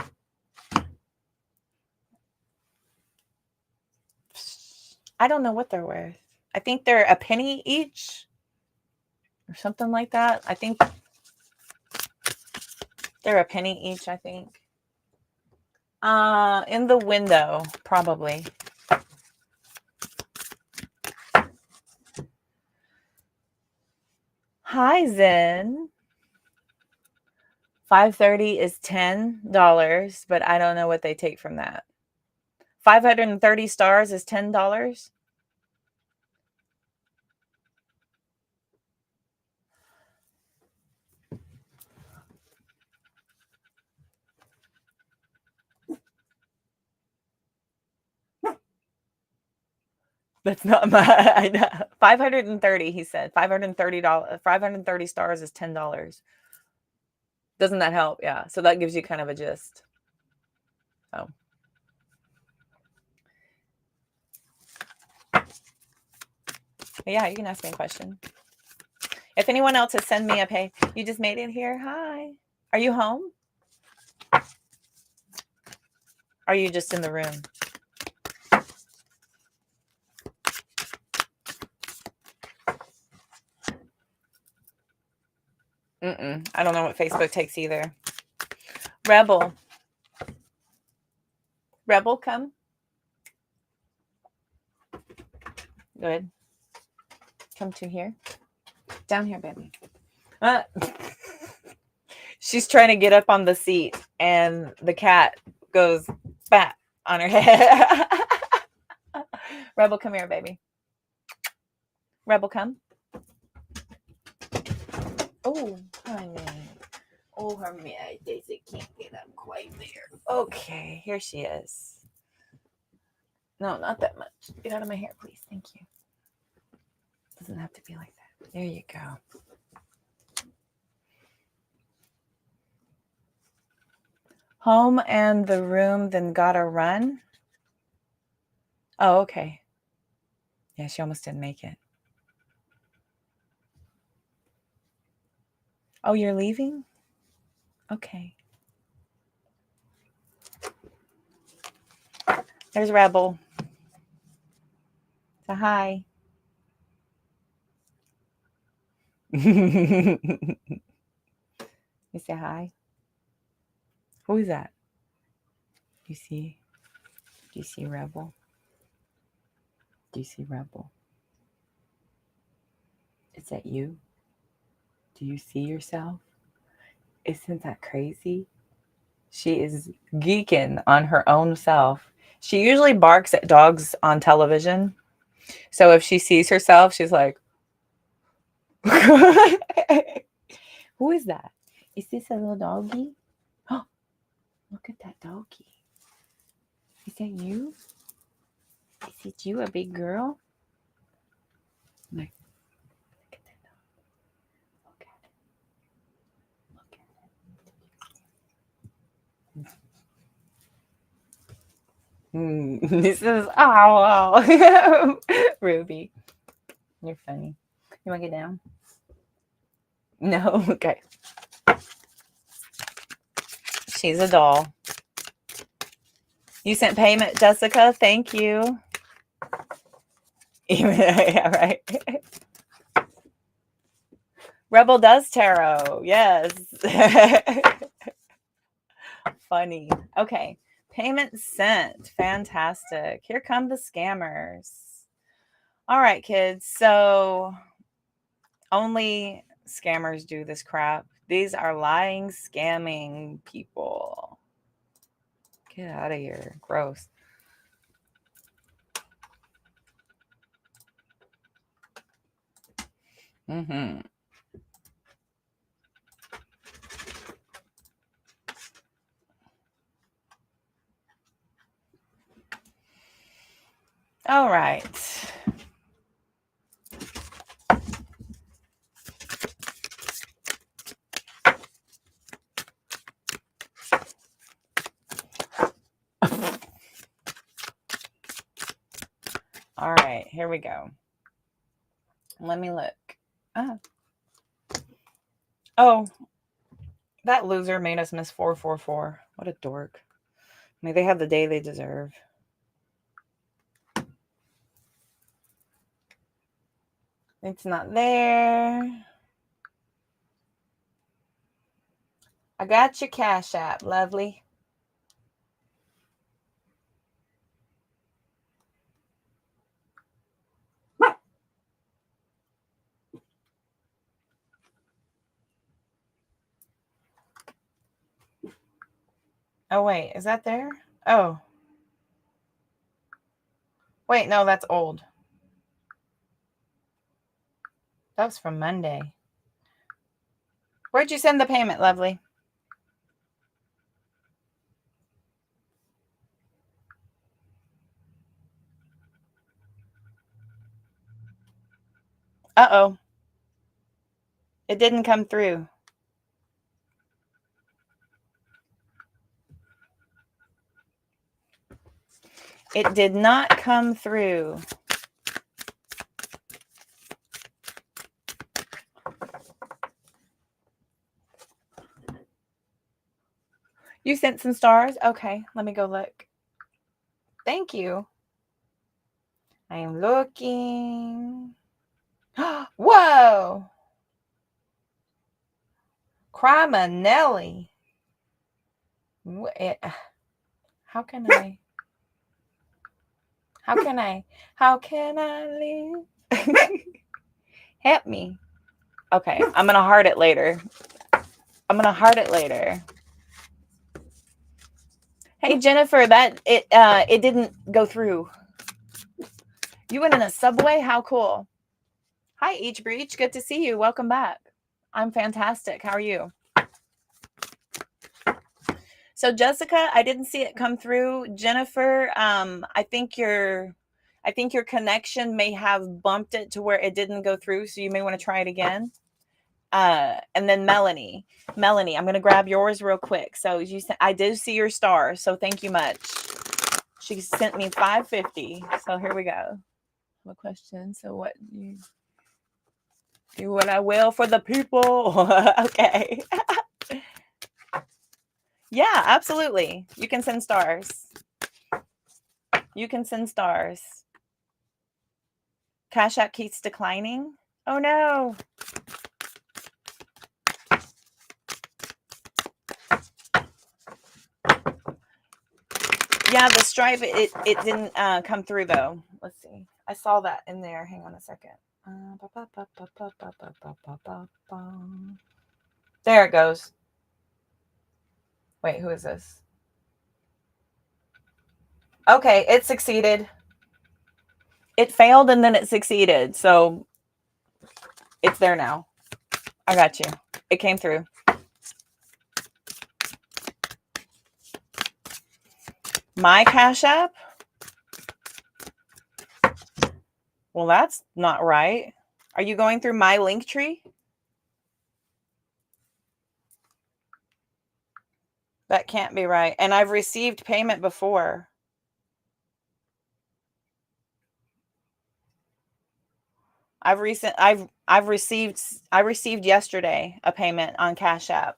A: I don't know what they're worth. I think they're a penny each or something like that. I think they're a penny each, I think. In the window, probably. Hi, Zen. 530 is $10, but I don't know what they take from that. 530 stars is $10. That's not my. I know. 530. He said $530. 530 stars is $10. Doesn't that help? Yeah. So that gives you kind of a gist. So. Yeah, you can ask me a question. If anyone else has sent me a pay, you just made it here. Hi. Are you home? Are you just in the room? I don't know what Facebook takes either. Rebel. Rebel, come. Good. Come to here. Down here, baby. She's trying to get up on the seat, and the cat goes bat on her head. Rebel, come here, baby. Rebel, come. Oh, honey. Oh, her Daisy can't get up quite there. Okay, here she is. No, not that much. Get out of my hair, please. Thank you. Doesn't have to be like that. There you go. Home and the room, then gotta run. Oh, okay. Yeah, she almost didn't make it. Oh, you're leaving? Okay. There's Rebel. So hi. You say hi. Who is that? Do you see Rebel? Do you see Rebel? Is that you? Do you see yourself? Isn't that crazy? She is geeking on her own self. She usually barks at dogs on television. So if she sees herself, she's like, who is that? Is this a little doggy? Oh, look at that doggy. Is that you? Is it you, a big girl? Like, look at that dog. Look at it. Look at it. This is, oh, Ruby. You're funny. You want to get down? No? Okay. She's a doll. You sent payment, Jessica. Thank you. Yeah, right. Rebel does tarot. Yes. Funny. Okay. Payment sent. Fantastic. Here come the scammers. All right, kids. So only scammers do this crap. These are lying, scamming people. Get out of here. Gross. Mm-hmm. All right. All right, here we go. Let me look. Oh, that loser made us miss 444. What a dork. I mean, they have the day they deserve. It's not there. I got your Cash App, lovely. Oh, wait, is that there? Oh. Wait, no, that's old. That was from Monday. Where'd you send the payment, lovely? Uh-oh. It didn't come through. It did not come through. You sent some stars? Okay, let me go look. Thank you. I am looking. Whoa! Criminelli. How can I? How can I live? Help me. Okay, I'm going to heart it later. Hey, Jennifer, that it didn't go through. You went in a subway? How cool. Hi, Each Breach. Good to see you. Welcome back. I'm fantastic. How are you? So, Jessica, I didn't see it come through. Jennifer, I think your connection may have bumped it to where it didn't go through, so you may want to try it again. And then Melanie, I'm going to grab yours real quick. So I did see your star, so thank you much. She sent me $5.50. So here we go. A question. So what you do what I will for the people. Okay. Yeah, absolutely. You can send stars. Cash App keeps declining. Oh no. Yeah, the Stripe, it didn't come through though. Let's see. I saw that in there. Hang on a second. There it goes. Wait, who is this? Okay, it succeeded. It failed and then it succeeded. So it's there now. I got you. It came through. My Cash App? Well, that's not right. Are you going through my Linktree? That can't be right. And I've received payment before. I received yesterday a payment on Cash App.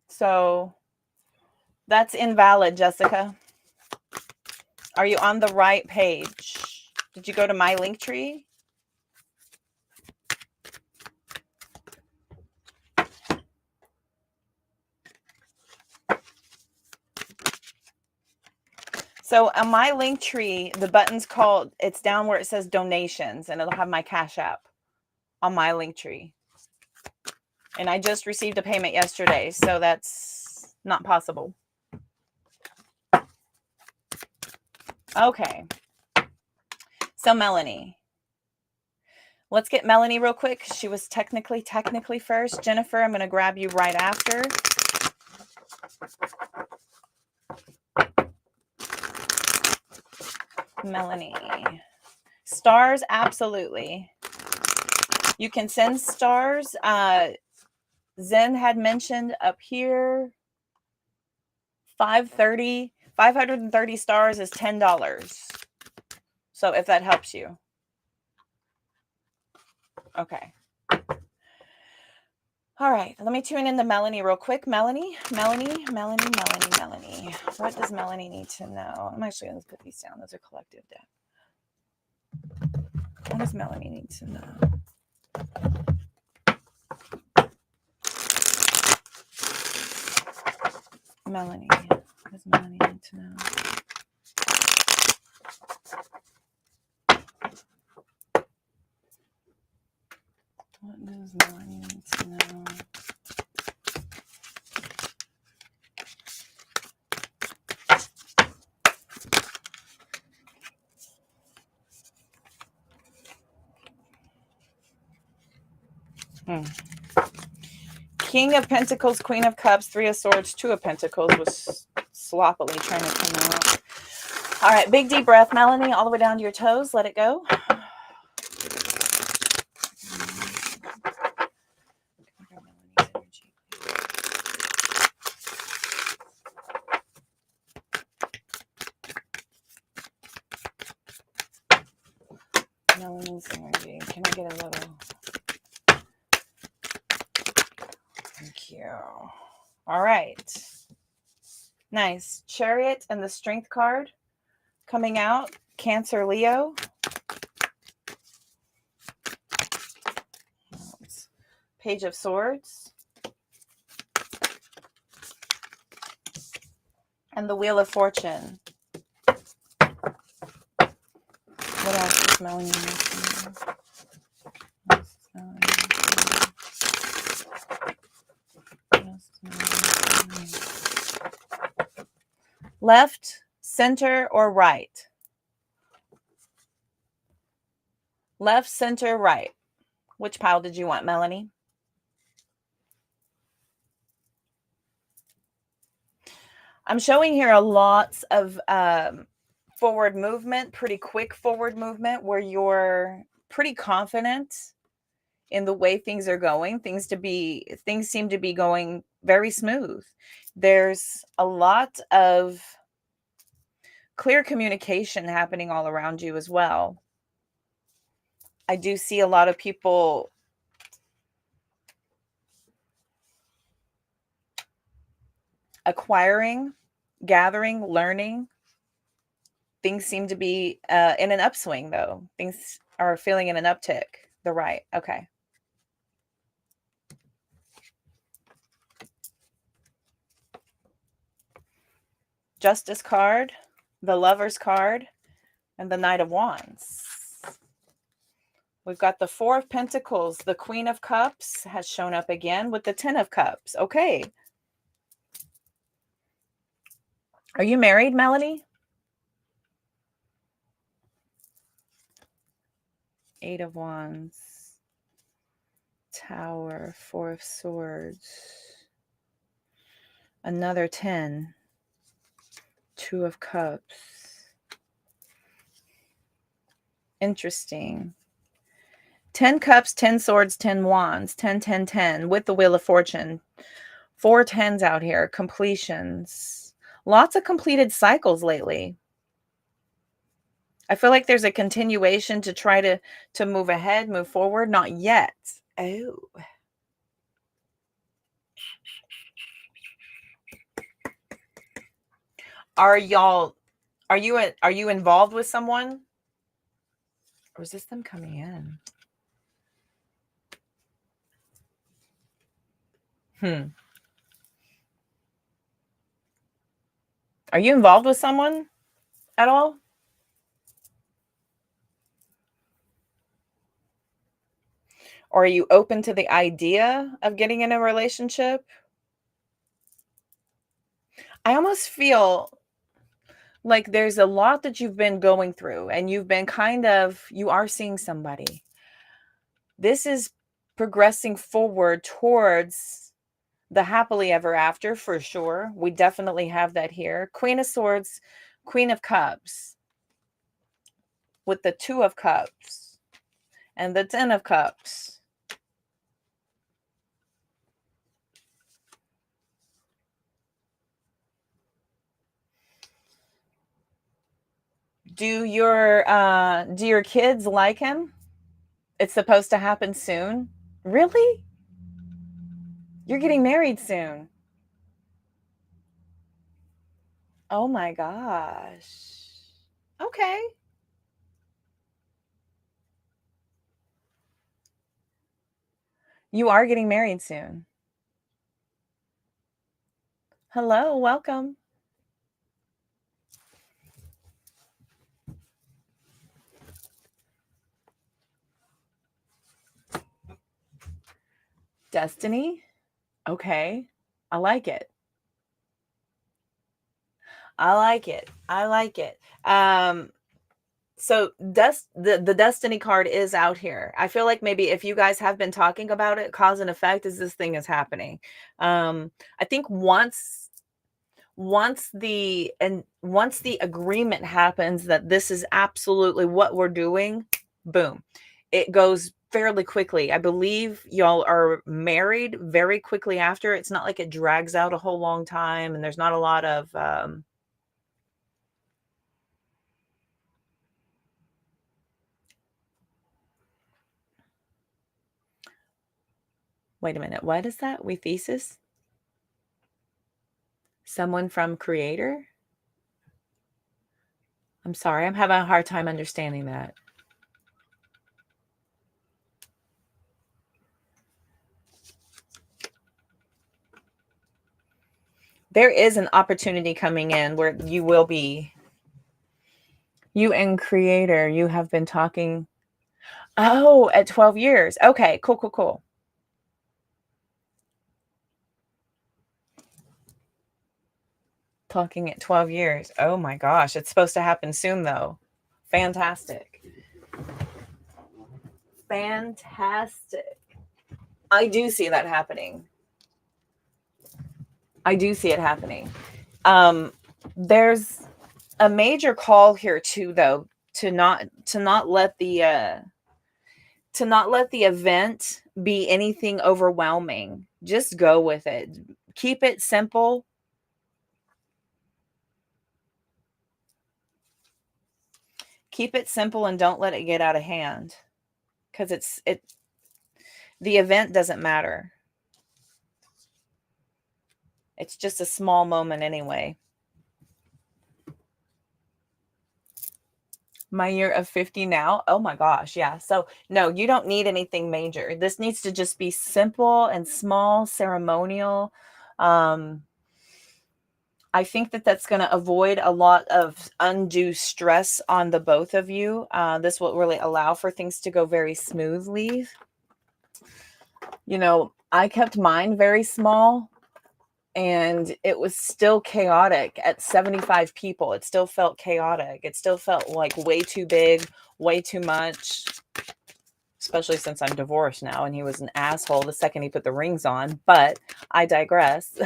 A: So that's invalid, Jessica. Are you on the right page? Did you go to my Linktree? So on my Linktree, the button's called, it's down where it says donations, and it'll have my Cash App on my Linktree. And I just received a payment yesterday, so that's not possible. Okay. So Melanie, Let's get Melanie real quick. She was technically first. Jennifer, I'm going to grab you right after. Melanie. Stars, absolutely. You can send stars. Zen had mentioned up here 530 stars is $10. So if that helps you. Okay. All right, let me tune in to Melanie real quick. Melanie. What does Melanie need to know? I'm actually going to put these down. Those are collective debt. What does Melanie need to know? Melanie. What does Melanie need to know? What does Melanie need to know? King of Pentacles, Queen of Cups, Three of Swords, Two of Pentacles was sloppily trying to come out. All right, big deep breath, Melanie, all the way down to your toes. Let it go. Melanie's energy. Can I get a little? Thank you. All right. Nice. Chariot and the Strength card coming out. Cancer, Leo. Page of Swords. And the Wheel of Fortune. What else is Melanie missing? Left, center, or right? Left, center, right. Which pile did you want, Melanie? I'm showing here a lot of forward movement, pretty quick forward movement, where you're pretty confident in the way things are going. Things seem to be going very smooth. There's a lot of clear communication happening all around you as well. I do see a lot of people acquiring, gathering, learning. Things seem to be in an upswing, though. Things are feeling in an uptick. The right. Okay. Justice card, the Lover's card, and the Knight of Wands. We've got the Four of Pentacles. The Queen of Cups has shown up again with the Ten of Cups. Okay. Are you married, Melanie? Eight of Wands. Tower. Four of Swords. Another 10. Two of Cups. Interesting. 10 cups, 10 swords, 10 wands, 10, 10, 10 with the Wheel of Fortune. 4 10s out here. Completions. Lots of completed cycles lately. I feel like there's a continuation to try to move ahead, move forward. Not yet. Oh. Are you involved with someone? Or is this them coming in? Are you involved with someone at all? Or are you open to the idea of getting in a relationship? I almost feel like there's a lot that you've been going through, and you've been you are seeing somebody. This is progressing forward towards the happily ever after for sure. We definitely have that here. Queen of Swords, Queen of Cups, with the Two of Cups and the Ten of Cups. Do your kids like him? It's supposed to happen soon. Really? You're getting married soon. Oh my gosh. Okay. You are getting married soon. Hello, welcome. Destiny? Okay. I like it. I like it. I like it. So the Destiny card is out here. I feel like maybe if you guys have been talking about it, cause and effect is this thing is happening. I think once the agreement happens that this is absolutely what we're doing, boom, it goes fairly quickly. I believe y'all are married very quickly after. It's not like it drags out a whole long time and there's not a lot of wait a minute, what is that? We thesis? Someone from Creator? I'm sorry, I'm having a hard time understanding that. There is an opportunity coming in where you and Creator, you have been talking. Oh, at 12 years. Okay, cool. Talking at 12 years. Oh my gosh, it's supposed to happen soon though. Fantastic. Fantastic. I do see that happening. I do see it happening. There's a major call here too though to not let the event be anything overwhelming. Just go with it. Keep it simple. Keep it simple and don't let it get out of hand, because the event doesn't matter. It's just a small moment anyway. My year of 50 now. Oh my gosh. Yeah. So no, you don't need anything major. This needs to just be simple and small, ceremonial. I think that that's going to avoid a lot of undue stress on the both of you. This will really allow for things to go very smoothly. You know, I kept mine very small and it was still chaotic at 75 people. It still felt chaotic. It still felt like way too big, way too much, especially since I'm divorced now and he was an asshole the second he put the rings on. But I digress.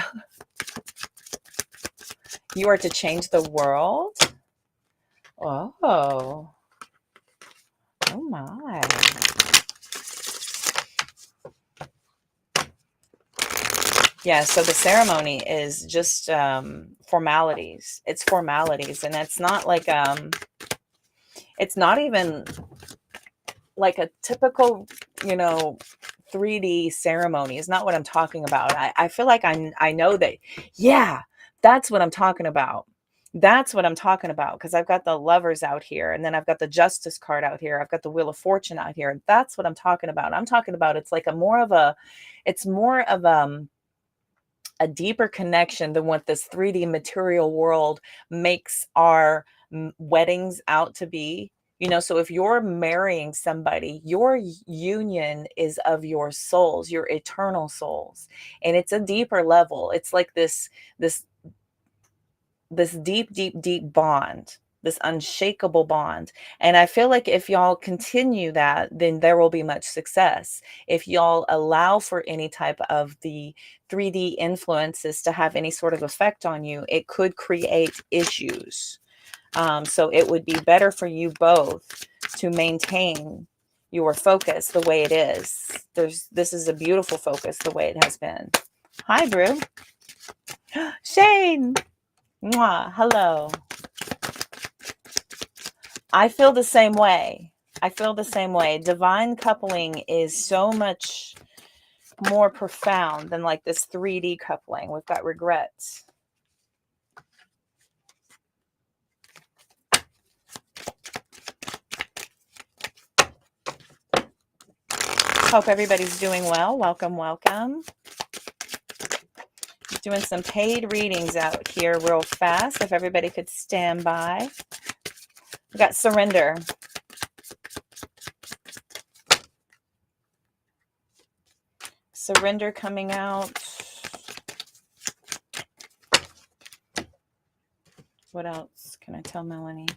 A: You are to change the world? Oh. Oh my. Yeah, so the ceremony is just formalities. It's formalities, and it's not like it's not even like a typical, 3D ceremony. Is not what I'm talking about. I feel like I know that. Yeah, that's what I'm talking about. That's what I'm talking about, because I've got the Lovers out here, and then I've got the Justice card out here. I've got the Wheel of Fortune out here. That's what I'm talking about. I'm talking about it's like it's more of a deeper connection than what this 3D material world makes our weddings out to be. So if you're marrying somebody, your union is of your souls, your eternal souls, and it's a deeper level. It's like this deep bond. this unshakable bond. And I feel like if y'all continue that, then there will be much success. If y'all allow for any type of the 3D influences to have any sort of effect on you, it could create issues. So it would be better for you both to maintain your focus the way it is. This is a beautiful focus the way it has been. Hi, Brew. Shane. Mwah. Hello. I feel the same way. Divine coupling is so much more profound than like this 3D coupling. We've got regrets. Hope everybody's doing well. Welcome, welcome. Doing some paid readings out here real fast. If everybody could stand by. We got surrender. Surrender coming out. What else can I tell Melanie?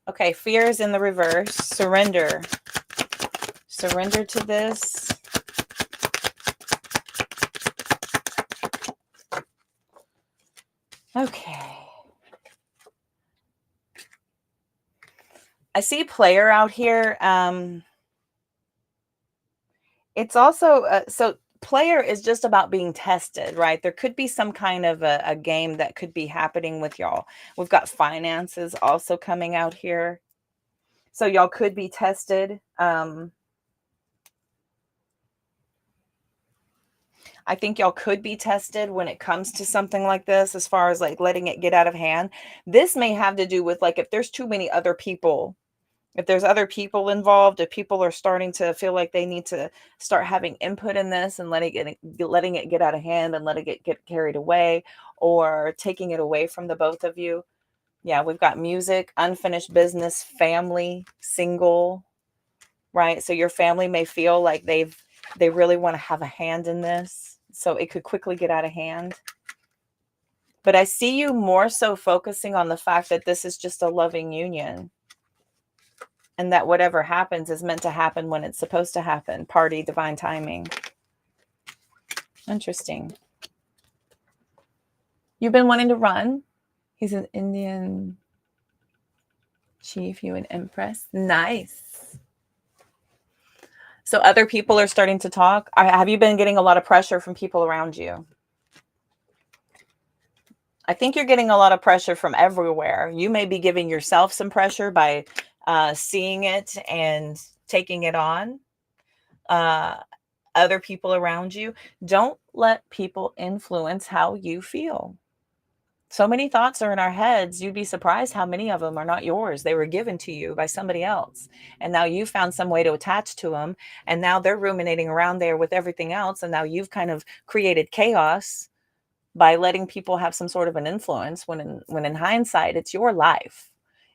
A: Okay, fear is in the reverse. Surrender. Surrender to this. Okay. I see player out here. It's also, so player is just about being tested, right? There could be some kind of a game that could be happening with y'all. We've got finances also coming out here. So y'all could be tested. I think y'all could be tested when it comes to something like this, as far as like letting it get out of hand. This may have to do with like if there's too many other people, if there's other people involved, if people are starting to feel like they need to start having input in this and letting it get out of hand and letting it get carried away, or taking it away from the both of you. Yeah, we've got music, unfinished business, family, single, right? So your family may feel like they really want to have a hand in this. So it could quickly get out of hand. But I see you more so focusing on the fact that this is just a loving union. And that whatever happens is meant to happen when it's supposed to happen. Party, divine timing. Interesting. You've been wanting to run. He's an Indian chief, you an empress. Nice. So other people are starting to talk. Have you been getting a lot of pressure from people around you? I think you're getting a lot of pressure from everywhere. You may be giving yourself some pressure by seeing it and taking it on. Other people around you. Don't let people influence how you feel. So many thoughts are in our heads. You'd be surprised how many of them are not yours. They were given to you by somebody else. And now you found some way to attach to them. And now they're ruminating around there with everything else. And now you've kind of created chaos by letting people have some sort of an influence, when in hindsight, it's your life.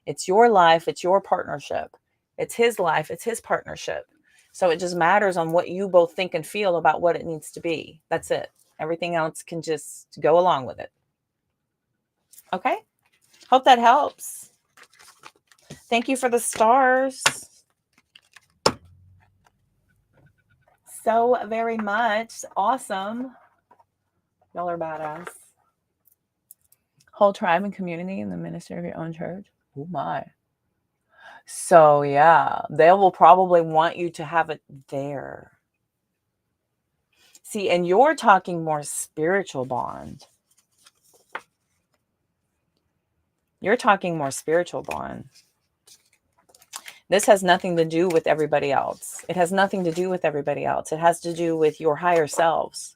A: It's your life. It's your partnership. It's his life. It's his partnership. So it just matters on what you both think and feel about what it needs to be. That's it. Everything else can just go along with it. Okay. Hope that helps. Thank you for the stars. So very much. Awesome. Y'all are badass. Whole tribe and community in the ministry of your own church. Oh my. So yeah, they will probably want you to have it there. See, and you're talking more spiritual bond. You're talking more spiritual bond. This has nothing to do with everybody else. It has nothing to do with everybody else. It has to do with your higher selves.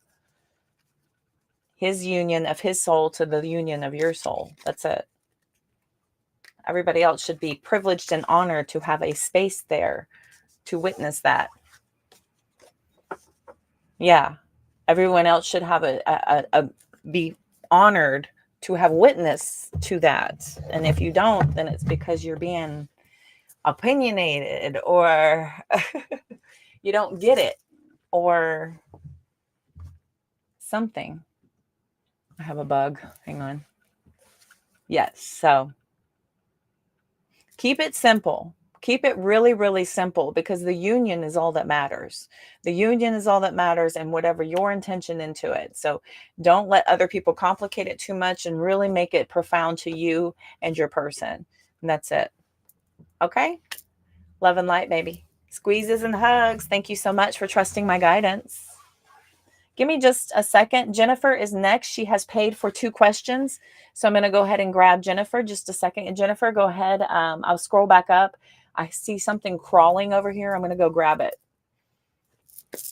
A: His union of his soul to the union of your soul. That's it. Everybody else should be privileged and honored to have a space there to witness that. Yeah. Everyone else should have be honored to have witness to that. And if you don't, then it's because you're being opinionated, or you don't get it, or something. I have a bug. Hang on. Yes. So keep it simple. Keep it really, really simple, because the union is all that matters. The union is all that matters, and whatever your intention into it. So don't let other people complicate it too much, and really make it profound to you and your person. And that's it. Okay? Love and light, baby. Squeezes and hugs. Thank you so much for trusting my guidance. Give me just a second. Jennifer is next. She has paid for 2 questions. So I'm going to go ahead and grab Jennifer. Just a second. And Jennifer, go ahead. I'll scroll back up. I see something crawling over here. I'm going to go grab it.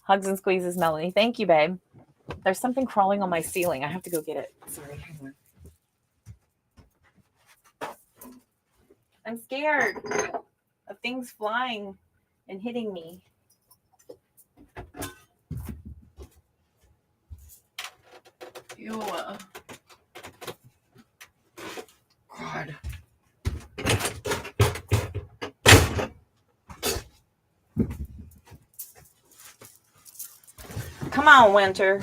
A: Hugs and squeezes, Melanie. Thank you, babe. There's something crawling on my ceiling. I have to go get it. Sorry. Hang on. I'm scared of things flying and hitting me. Ew. God. Come on, Winter.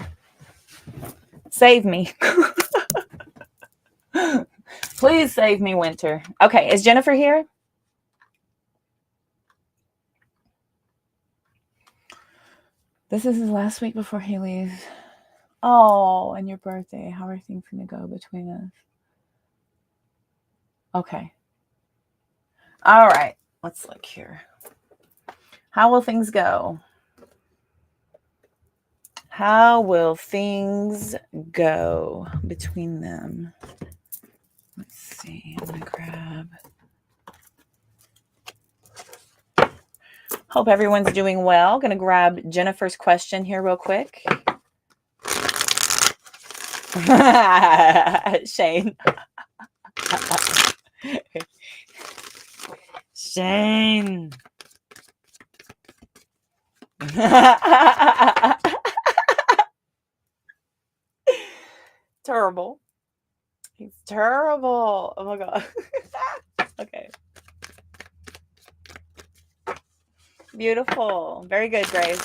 A: Save me. Please save me, Winter. Okay, is Jennifer here? This is his last week before he leaves. Oh, and your birthday. How are things going to go between us? Okay. All right. Let's look here. How will things go? How will things go between them? Let's see. I'm going to grab. Hope everyone's doing well. Going to grab Jennifer's question here real quick. Shane. Shane. Terrible. He's terrible. Oh my God. Okay. Beautiful. Very good, Grace.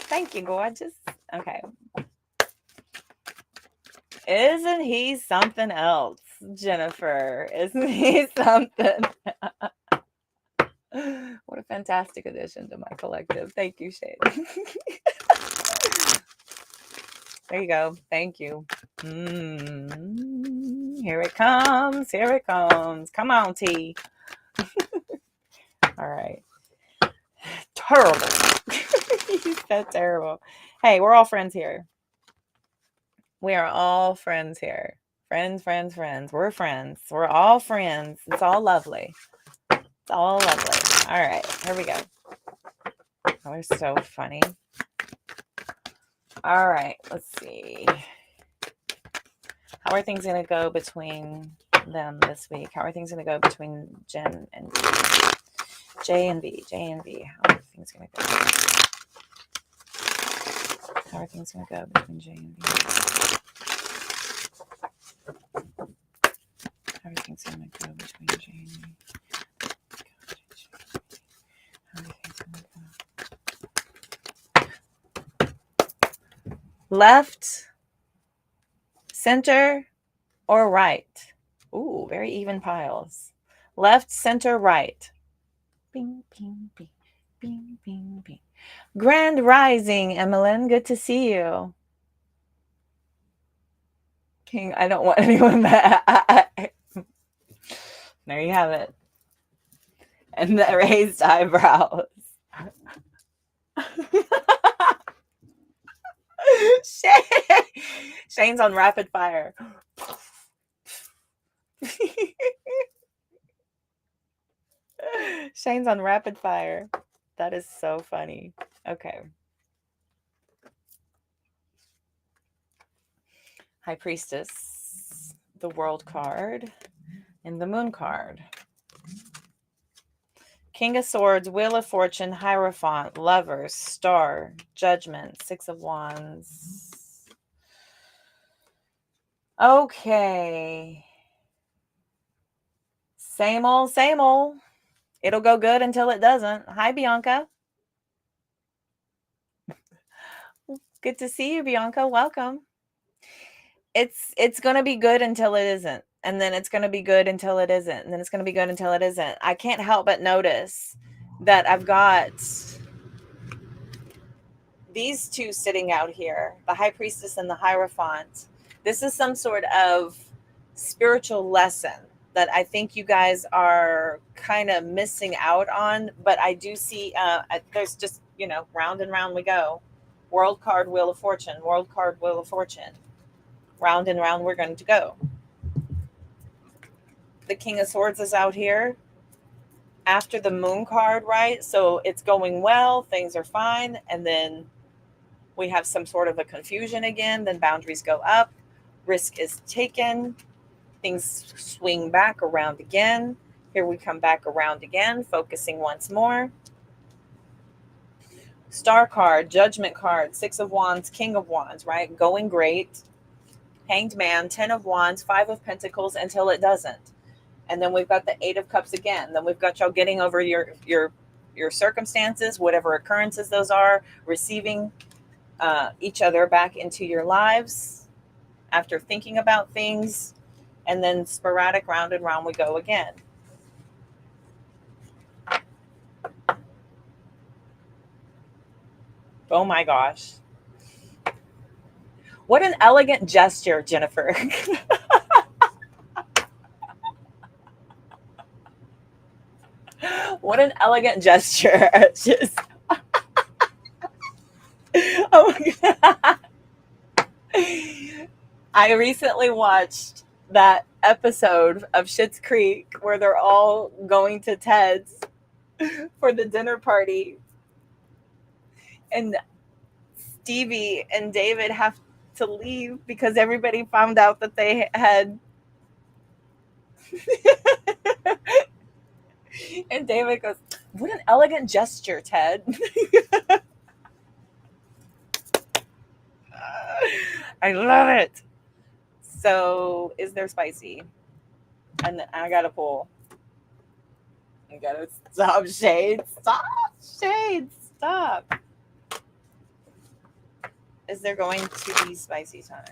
A: Thank you, gorgeous. Okay. Isn't he something else, Jennifer? Isn't he something? What a fantastic addition to my collective. Thank you, Shane. There you go. Thank you. Here it comes. Here it comes. Come on, T. All right. Terrible. He's so terrible. Hey, we're all friends here. We are all friends here. Friends, friends, friends. We're friends. We're all friends. It's all lovely. It's all lovely. All right. Here we go. Oh, they're so funny. All right. Let's see. How are things going to go between them this week? How are things going to go between Jen and V? J and V. J and V. How are things going to go? How are things going to go between J and V? How are things going to go between J and V? How are things going to go? Left, center, or right? Ooh, very even piles. Left, center, right. Bing, bing, bing, bing, bing, bing. Grand Rising, Emmeline. Good to see you. King, I don't want anyone back. There you have it. And the raised eyebrows. Shane's on rapid fire. Shane's on rapid fire. That is so funny. Okay. High Priestess, the World card, and the Moon card. King of Swords, Wheel of Fortune, Hierophant, Lovers, Star, Judgment, Six of Wands. Okay. Same old, same old. It'll go good until it doesn't. Hi, Bianca. Good to see you, Bianca. Welcome. It's going to be good until it isn't. And then it's going to be good until it isn't. And then it's going to be good until it isn't. I can't help but notice that I've got these two sitting out here, the high priestess and the hierophant. This is some sort of spiritual lesson that I think you guys are kind of missing out on. But I do see there's just, round and round we go. World card, Wheel of Fortune, world card, Wheel of Fortune. Round and round we're going to go. The King of Swords is out here after the Moon card, right? So it's going well, things are fine, and then we have some sort of a confusion again, then boundaries go up, risk is taken, things swing back around again. Here we come back around again, focusing once more. Star card, Judgment card, Six of Wands, King of Wands, right? Going great. Hanged Man, 10 of Wands, 5 of Pentacles until it doesn't. And then we've got the 8 of Cups again. Then we've got y'all getting over your circumstances, whatever occurrences those are, receiving each other back into your lives after thinking about things, and then sporadic round and round we go again. Oh my gosh. What an elegant gesture, Jennifer. What an elegant gesture. Just oh my God. I recently watched that episode of Schitt's Creek where they're all going to Ted's for the dinner party. And Stevie and David have to leave because everybody found out that they had. And David goes, "What an elegant gesture, Ted." I love it. So, is there spicy? And I got to pull. I got to stop, Shade. Stop, Shade. Stop. Is there going to be spicy time?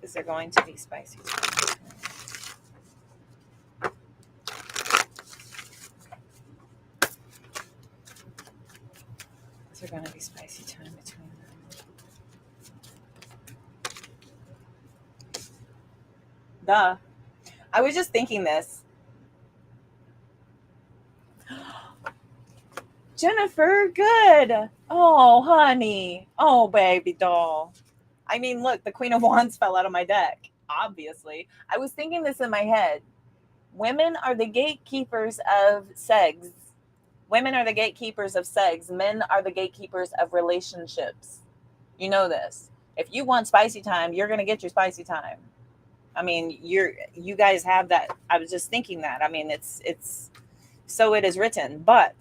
A: Is there going to be spicy time? Is there going to be spicy time between them? I was just thinking this. Jennifer, good. Oh, honey. Oh, baby doll. I mean, look, the Queen of Wands fell out of my deck, obviously. I was thinking this in my head. Women are the gatekeepers of sex. Women are the gatekeepers of sex. Men are the gatekeepers of relationships. You know this. If you want spicy time, you're going to get your spicy time. I mean, you guys have that. I was just thinking that. I mean, it's so it is written, but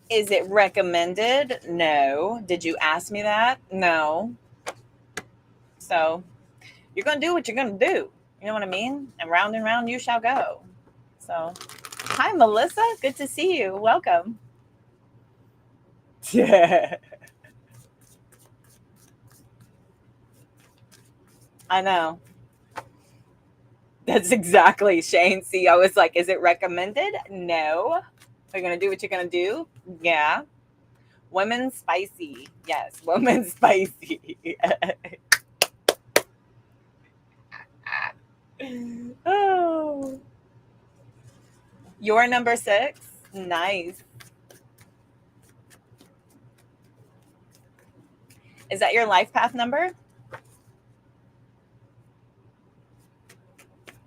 A: is it recommended? No. Did you ask me that? No. So you're going to do what you're going to do. You know what I mean? And round you shall go. So, hi, Melissa. Good to see you. Welcome. Yeah. I know. That's exactly Shane. See, I was like, is it recommended? No. Are you going to do what you're going to do? Yeah. Women spicy. Yes, women spicy. Oh. You're number 6? Nice. Is that your life path number?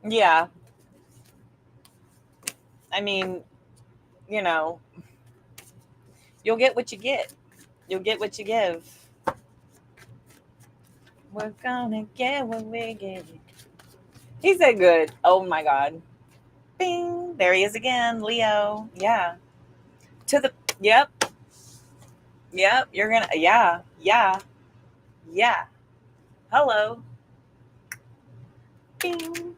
A: Yeah. I mean, you know, you'll get what you get. You'll get what you give. We're gonna get what we give. He said good. Oh my God. Bing. There he is again, Leo. Yeah. To the, yep. Yep. You're going to, yeah. Yeah. Yeah. Hello. Bing.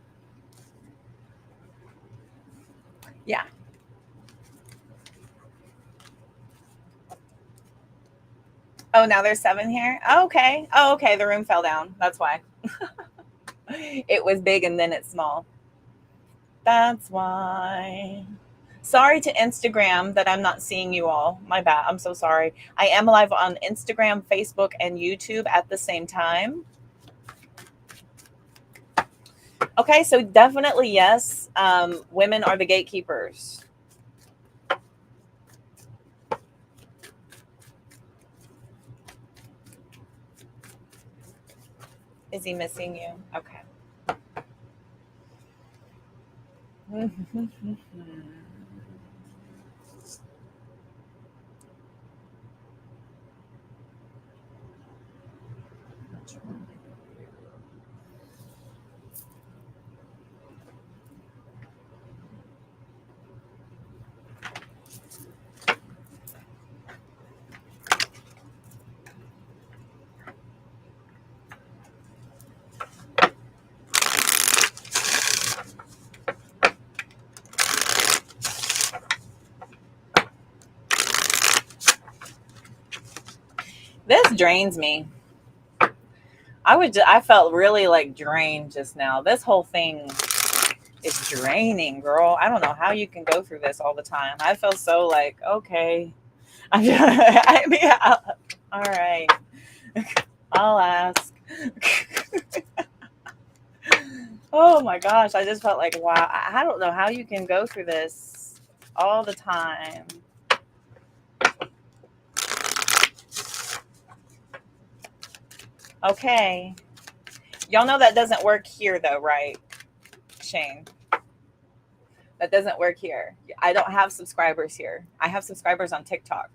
A: Yeah. Oh, now there's 7 here? Oh, okay. Oh, okay. The room fell down. That's why. It was big and then it's small. That's why. Sorry to Instagram that I'm not seeing you all. My bad. I'm so sorry. I am live on Instagram, Facebook, and YouTube at the same time. Okay, so definitely yes. Women are the gatekeepers. Is he missing you? Okay. This drains me. I felt really like drained just now. This whole thing is draining, girl. I don't know how you can go through this all the time. I feel so like, okay. I mean, all right. I'll ask. Oh my gosh. I just felt like, wow. I don't know how you can go through this all the time. Okay. Y'all know that doesn't work here though, right? Shane. That doesn't work here. I don't have subscribers here. I have subscribers on TikTok.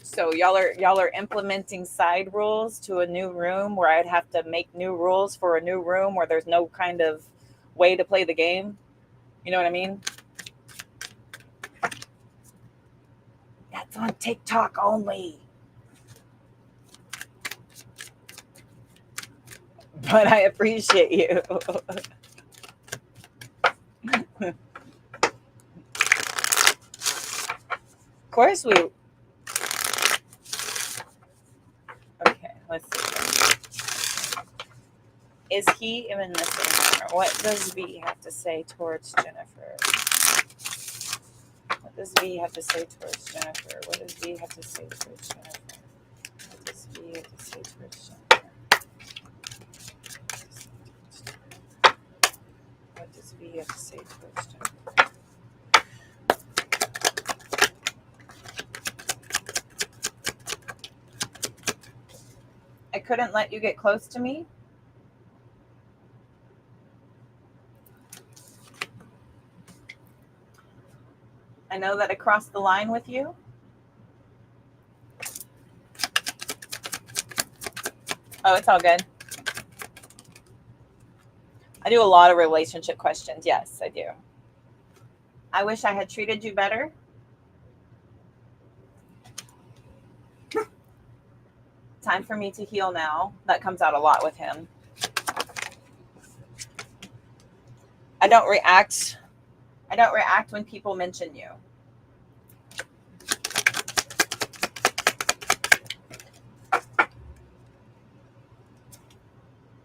A: So y'all are implementing side rules to a new room where I'd have to make new rules for a new room where there's no kind of way to play the game. You know what I mean? That's on TikTok only. But I appreciate you. Of course we. Okay, let's see. Is he even missing? What does V have to say towards Jennifer? What does V have to say towards Jennifer? What does V have to say towards Jennifer? What does V have to say towards Jennifer? What does V have to say towards Jennifer? I couldn't let you get close to me. I know that I crossed the line with you. Oh, it's all good. I do a lot of relationship questions. Yes, I do. I wish I had treated you better. Time for me to heal now. That comes out a lot with him. I don't react when people mention you.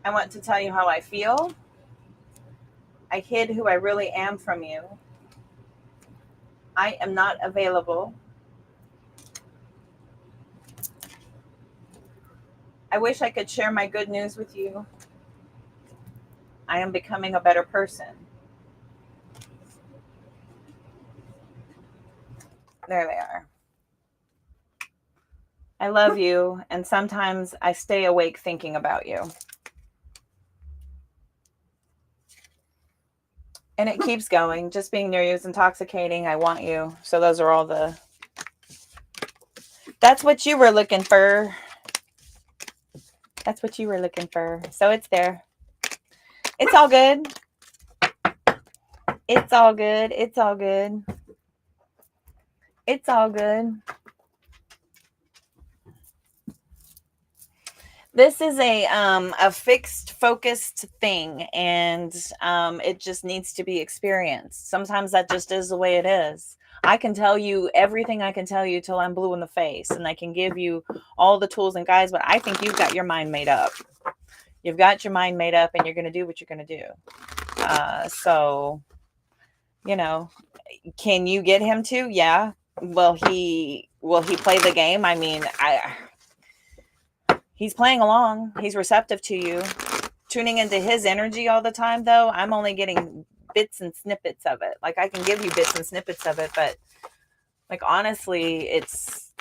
A: I want to tell you how I feel. I hid who I really am from you. I am not available. I wish I could share my good news with you. I am becoming a better person. There they are. I love you, and sometimes I stay awake thinking about you. And it keeps going. Just being near you is intoxicating. I want you. So those are all the... That's what you were looking for. That's what you were looking for. So it's there. It's all good. It's all good. It's all good. It's all good. This is a fixed focused thing, and it just needs to be experienced. Sometimes that just is the way it is. I can tell you everything I can tell you till I'm blue in the face, and I can give you all the tools and guides, but I think you've got your mind made up. You've got your mind made up, and you're going to do what you're going to do. So, you know, can you get him to? Yeah. Will he play the game? I mean, he's playing along. He's receptive to you. Tuning into his energy all the time, though, I'm only getting bits and snippets of it. Like, I can give you bits and snippets of it, but like, honestly, it's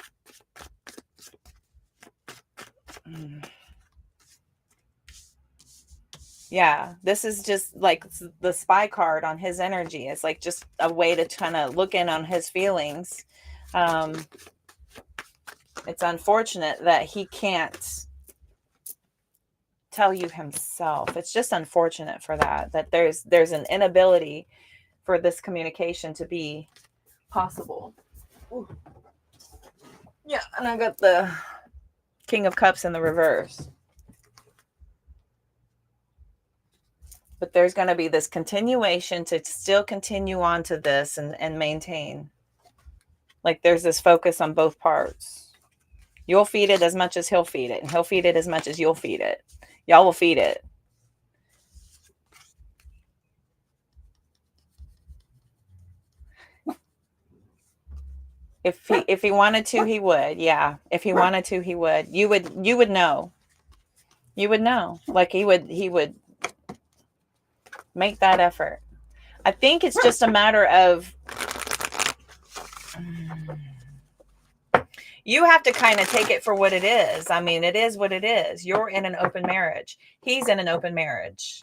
A: yeah, this is just like the spy card on his energy. It's like just a way to kind of look in on his feelings. It's unfortunate that he can't tell you himself. It's just unfortunate for that there's an inability for this communication to be possible. Ooh. Yeah, and I got the King of Cups in the reverse. But there's going to be this continuation to still continue on to this and maintain. Like, there's this focus on both parts. You'll feed it as much as he'll feed it, and he'll feed it as much as you'll feed it. Y'all will feed it. If he wanted to, he would. Yeah. If he wanted to, he would. You would know. You would know. Like, he would make that effort. I think it's just a matter of you have to kind of take it for what it is. I mean, it is what it is. You're in an open marriage. He's in an open marriage.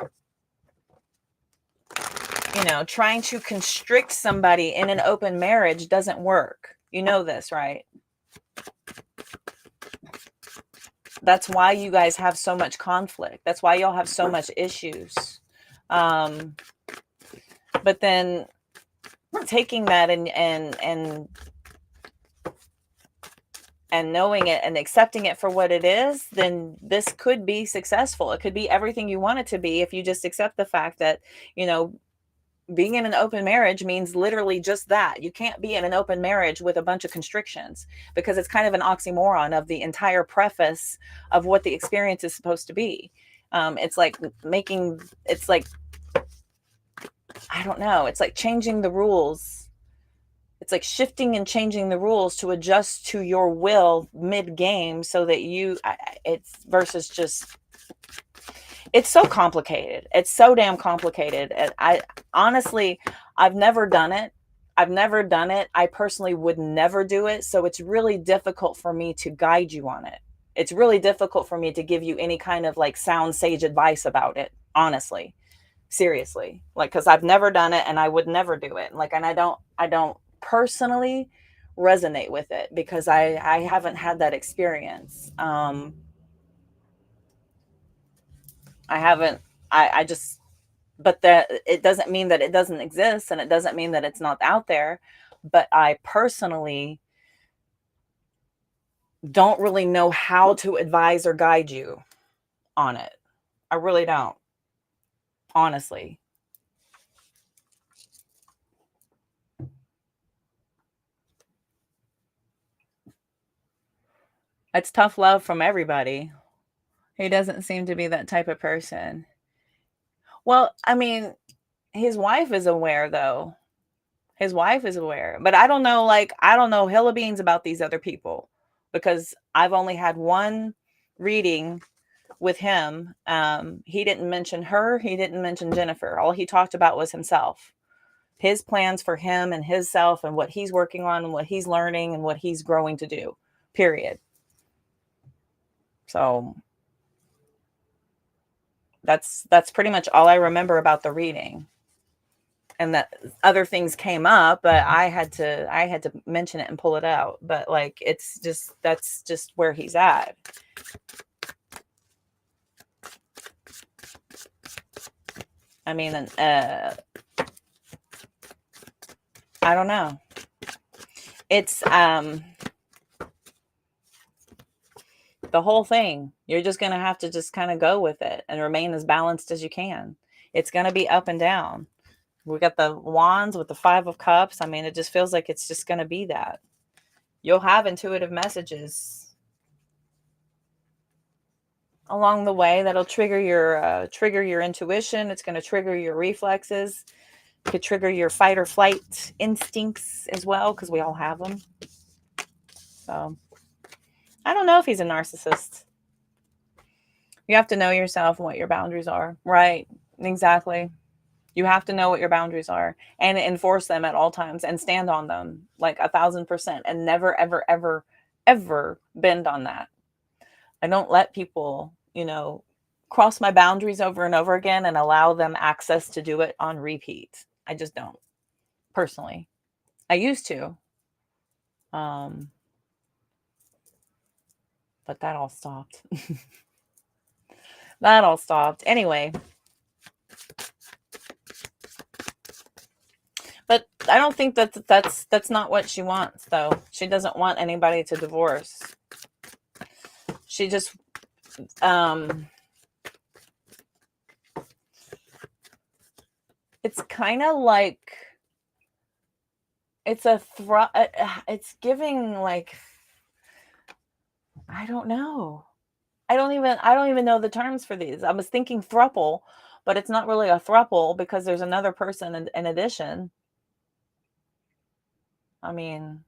A: You know, trying to constrict somebody in an open marriage doesn't work. You know this, right? That's why you guys have so much conflict. That's why y'all have so much issues. But then taking that and knowing it and accepting it for what it is, then this could be successful. It could be everything you want it to be if you just accept the fact that, you know, being in an open marriage means literally just that. You can't be in an open marriage with a bunch of constrictions, because it's kind of an oxymoron of the entire preface of what the experience is supposed to be. It's like I don't know. It's like changing the rules. It's like shifting and changing the rules to adjust to your will mid-game so that it's versus just, it's so complicated. It's so damn complicated. And I've never done it. I personally would never do it. So it's really difficult for me to guide you on it. It's really difficult for me to give you any kind of like sound sage advice about it, honestly. Seriously. Like, because I've never done it and I would never do it. Like, and I don't personally resonate with it because I haven't had that experience. I haven't, I just, but that it doesn't mean that it doesn't exist, and it doesn't mean that it's not out there. But I personally don't really know how to advise or guide you on it. I really don't, honestly. It's tough love from everybody. He doesn't seem to be that type of person. Well, I mean, his wife is aware, though. His wife is aware, but I don't know, like, I don't know hella beans about these other people because I've only had one reading with him. He didn't mention her. He didn't mention Jennifer. All he talked about was himself, his plans for him and his self and what he's working on and what he's learning and what he's growing to do, period. So that's pretty much all I remember about the reading. And that other things came up, but I had to mention it and pull it out. But like, it's just, that's just where he's at. I mean, I don't know. It's the whole thing. You're just going to have to just kind of go with it and remain as balanced as you can. It's going to be up and down. We got the wands with the 5 of cups. I mean, it just feels like it's just going to be that. You'll have intuitive messages along the way that'll trigger your intuition. It's going to trigger your reflexes. It could trigger your fight or flight instincts as well, because we all have them. So I don't know if he's a narcissist. You have to know yourself and what your boundaries are. Right. Exactly. You have to know what your boundaries are and enforce them at all times and stand on them like 1,000% and never, ever, ever, ever bend on that. I don't let people, cross my boundaries over and over again and allow them access to do it on repeat. I just don't, personally. I used to. But that all stopped. That all stopped. Anyway. But I don't think that's not what she wants, though. She doesn't want anybody to divorce. She just it's kind of like it's it's giving like, I don't know. I don't even know the terms for these. I was thinking throuple, but it's not really a throuple because there's another person in addition. I mean,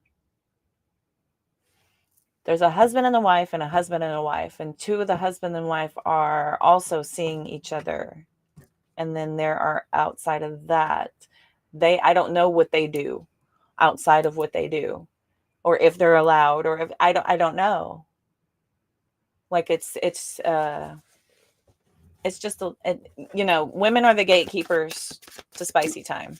A: there's a husband and a wife and a husband and a wife, and 2 of the husband and wife are also seeing each other. And then there are outside of that, I don't know what they do outside of what they do, or if they're allowed, or if I don't know. Like it's just women are the gatekeepers to spicy time.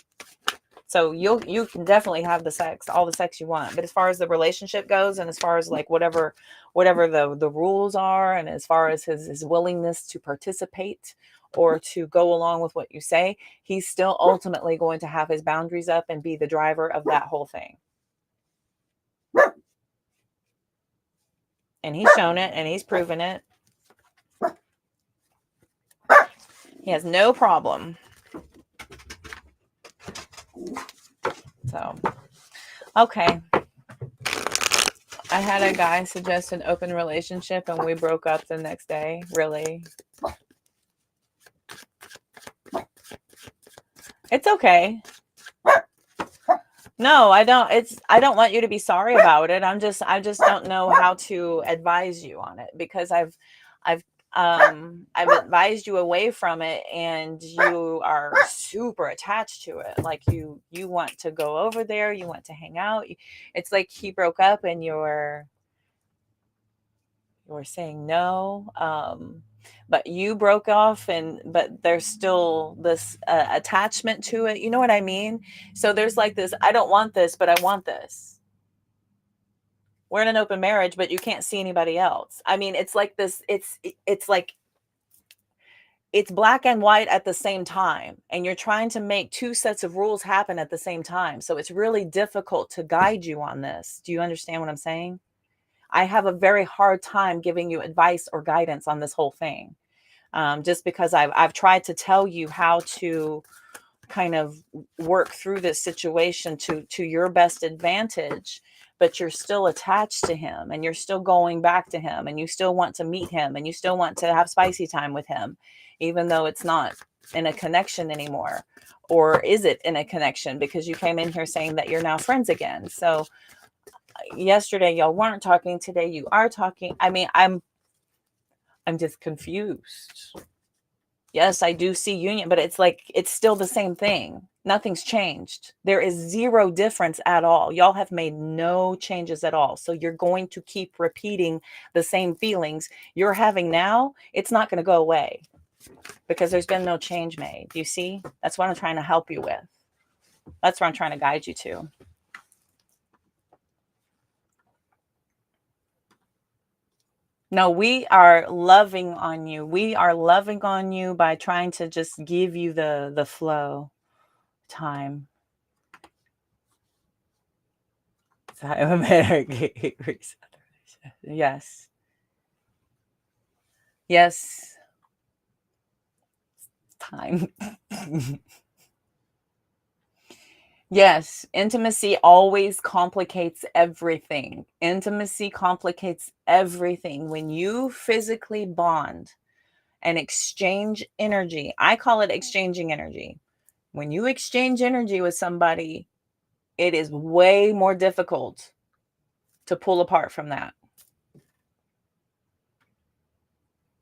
A: So you can definitely have all the sex you want. But as far as the relationship goes, and as far as like whatever the rules are, and as far as his willingness to participate or to go along with what you say, he's still ultimately going to have his boundaries up and be the driver of that whole thing. And he's shown it and he's proven it. He has no problem. So, okay. I had a guy suggest an open relationship and we broke up the next day. Really? It's okay. No, I don't. I don't want you to be sorry about it. I just don't know how to advise you on it, because I've advised you away from it and you are super attached to it. Like you want to go over there, you want to hang out. It's like he broke up and you're saying no. But you broke off, but there's still this attachment to it. You know what I mean? So there's like this, I don't want this, but I want this. We're in an open marriage, but you can't see anybody else. I mean, it's like this, it's like, it's black and white at the same time. And you're trying to make 2 sets of rules happen at the same time. So it's really difficult to guide you on this. Do you understand what I'm saying? I have a very hard time giving you advice or guidance on this whole thing. Just because I've tried to tell you how to kind of work through this situation to your best advantage, but you're still attached to him and you're still going back to him and you still want to meet him and you still want to have spicy time with him, even though it's not in a connection anymore. Or is it in a connection? Because you came in here saying that you're now friends again. So yesterday y'all weren't talking, today you are talking. I mean, I'm just confused. Yes, I do see union, but it's like, it's still the same thing. Nothing's changed. There is 0 difference at all. Y'all have made no changes at all. So you're going to keep repeating the same feelings you're having now. It's not going to go away because there's been no change made. You see? That's what I'm trying to help you with. That's what I'm trying to guide you to. No, we are loving on you. We are loving on you by trying to just give you the flow time. American Yes. Yes. Time. Yes, intimacy always complicates everything. Intimacy complicates everything. When you physically bond and exchange energy, I call it exchanging energy. When you exchange energy with somebody, it is way more difficult to pull apart from that.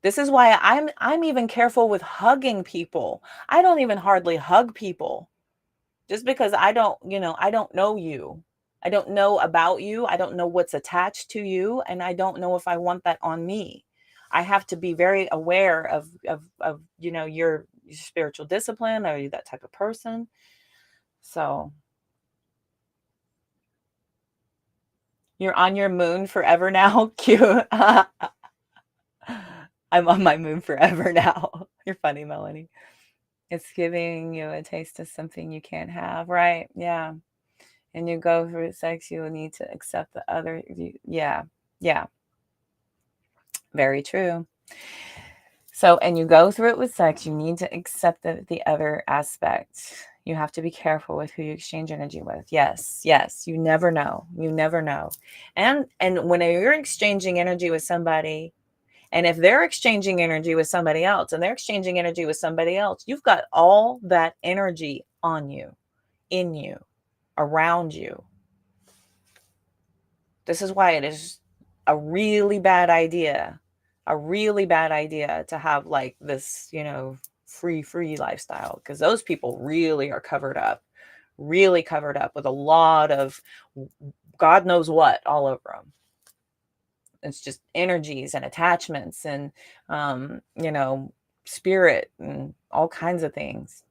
A: This is why I'm even careful with hugging people. I don't even hardly hug people. Just because I don't know you. I don't know about you. I don't know what's attached to you. And I don't know if I want that on me. I have to be very aware of your spiritual discipline. Are you that type of person? So you're on your moon forever now. Cute. I'm on my moon forever now. You're funny, Melanie. It's giving you a taste of something you can't have, right? Yeah. And you go through sex, you will need to accept the other. Yeah. Very true. So, and you go through it with sex, you need to accept the other aspect. You have to be careful with who you exchange energy with. Yes. You never know. And when you're exchanging energy with somebody, and if they're exchanging energy with somebody else, and they're exchanging energy with somebody else, you've got all that energy on you, in you, around you. This is why it is a really bad idea to have like this, free lifestyle, because those people really are covered up with a lot of God knows what all over them. It's just energies and attachments and, spirit and all kinds of things.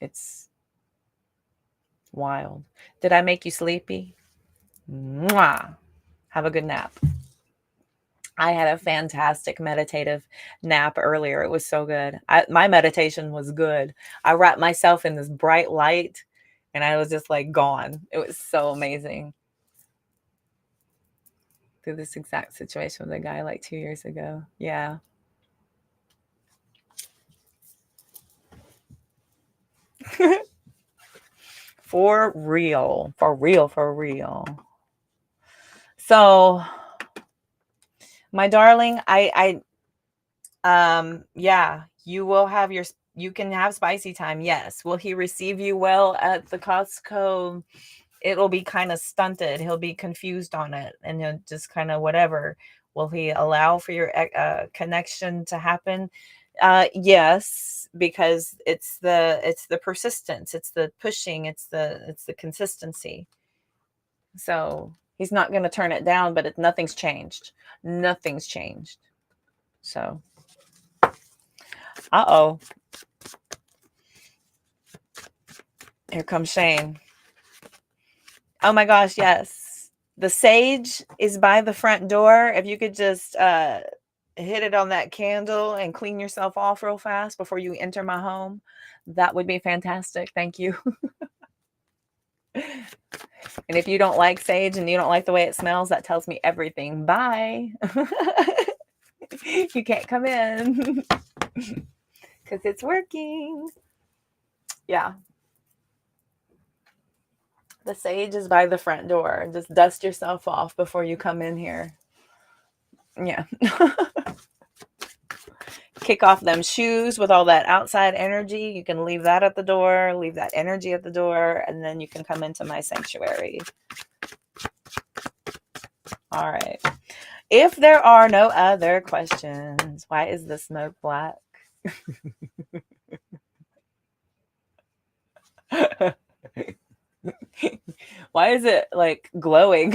A: It's wild. Did I make you sleepy? Mwah. Have a good nap. I had a fantastic meditative nap earlier. It was so good. My meditation was good. I wrapped myself in this bright light and I was just like gone. It was so amazing. Through this exact situation with a guy like 2 years ago. Yeah. For real. So, my darling, yeah, you can have spicy time. Yes. Will he receive you well at the Costco? It'll be kind of stunted. He'll be confused on it and he'll just kind of whatever. Will he allow for your connection to happen? Yes, because it's the persistence, it's the pushing, it's the consistency. So he's not going to turn it down, but nothing's changed. So, uh-oh. Here comes Shane. Oh my gosh, yes. The sage is by the front door. If you could just hit it on that candle and clean yourself off real fast before you enter my home, that would be fantastic. Thank you. And if you don't like sage and you don't like the way it smells, that tells me everything. Bye. You can't come in because it's working. Yeah. The sage is by the front door. Just dust yourself off before you come in here. Yeah. Kick off them shoes with all that outside energy. You can leave that at the door, leave that energy at the door, and then you can come into my sanctuary. All right. If there are no other questions, why is the smoke black? Why is it like glowing?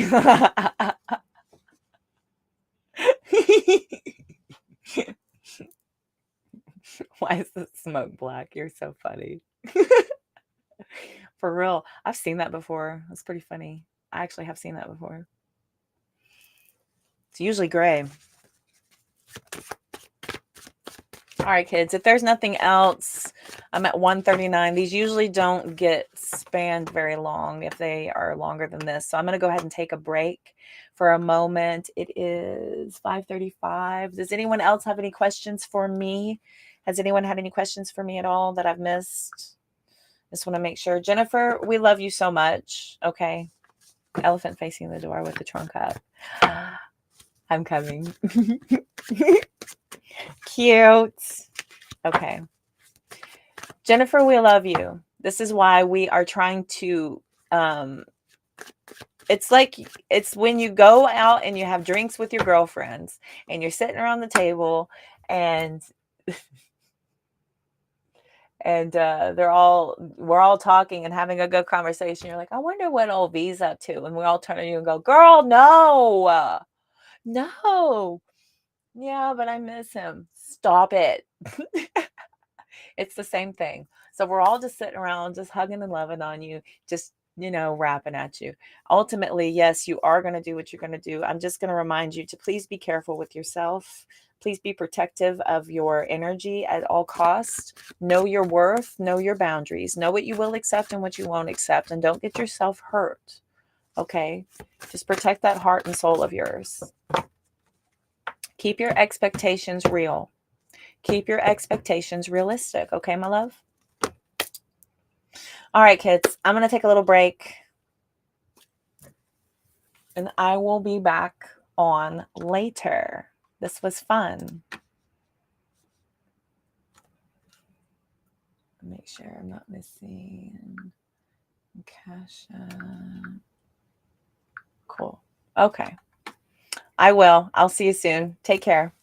A: Why is the smoke black? You're so funny. For real. I've seen that before. That's pretty funny. I actually have seen that before. It's usually gray. All right, kids, if there's nothing else, I'm at 139. These usually don't get spanned very long if they are longer than this. So I'm going to go ahead and take a break for a moment. It is 5:35. Does anyone else have any questions for me? Has anyone had any questions for me at all that I've missed? Just want to make sure. Jennifer, we love you so much. Okay. Elephant facing the door with the trunk up. I'm coming. Cute. Okay. Jennifer, we love you. This is why we are trying to it's when you go out and you have drinks with your girlfriends and you're sitting around the table and we're all talking and having a good conversation. You're like, I wonder what old V's up to. And we all turn to you and go, girl, no. No. Yeah, but I miss him. Stop it. It's the same thing. So we're all just sitting around, just hugging and loving on you, just, rapping at you. Ultimately, yes, you are going to do what you're going to do. I'm just going to remind you to please be careful with yourself. Please be protective of your energy at all costs. Know your worth, know your boundaries, know what you will accept and what you won't accept, and don't get yourself hurt. Okay? Just protect that heart and soul of yours. Keep your expectations real. Keep your expectations realistic. Okay, my love? All right, kids, I'm going to take a little break and I will be back on later. This was fun. Make sure I'm not missing Cash. Cool. Okay. I will. I'll see you soon. Take care.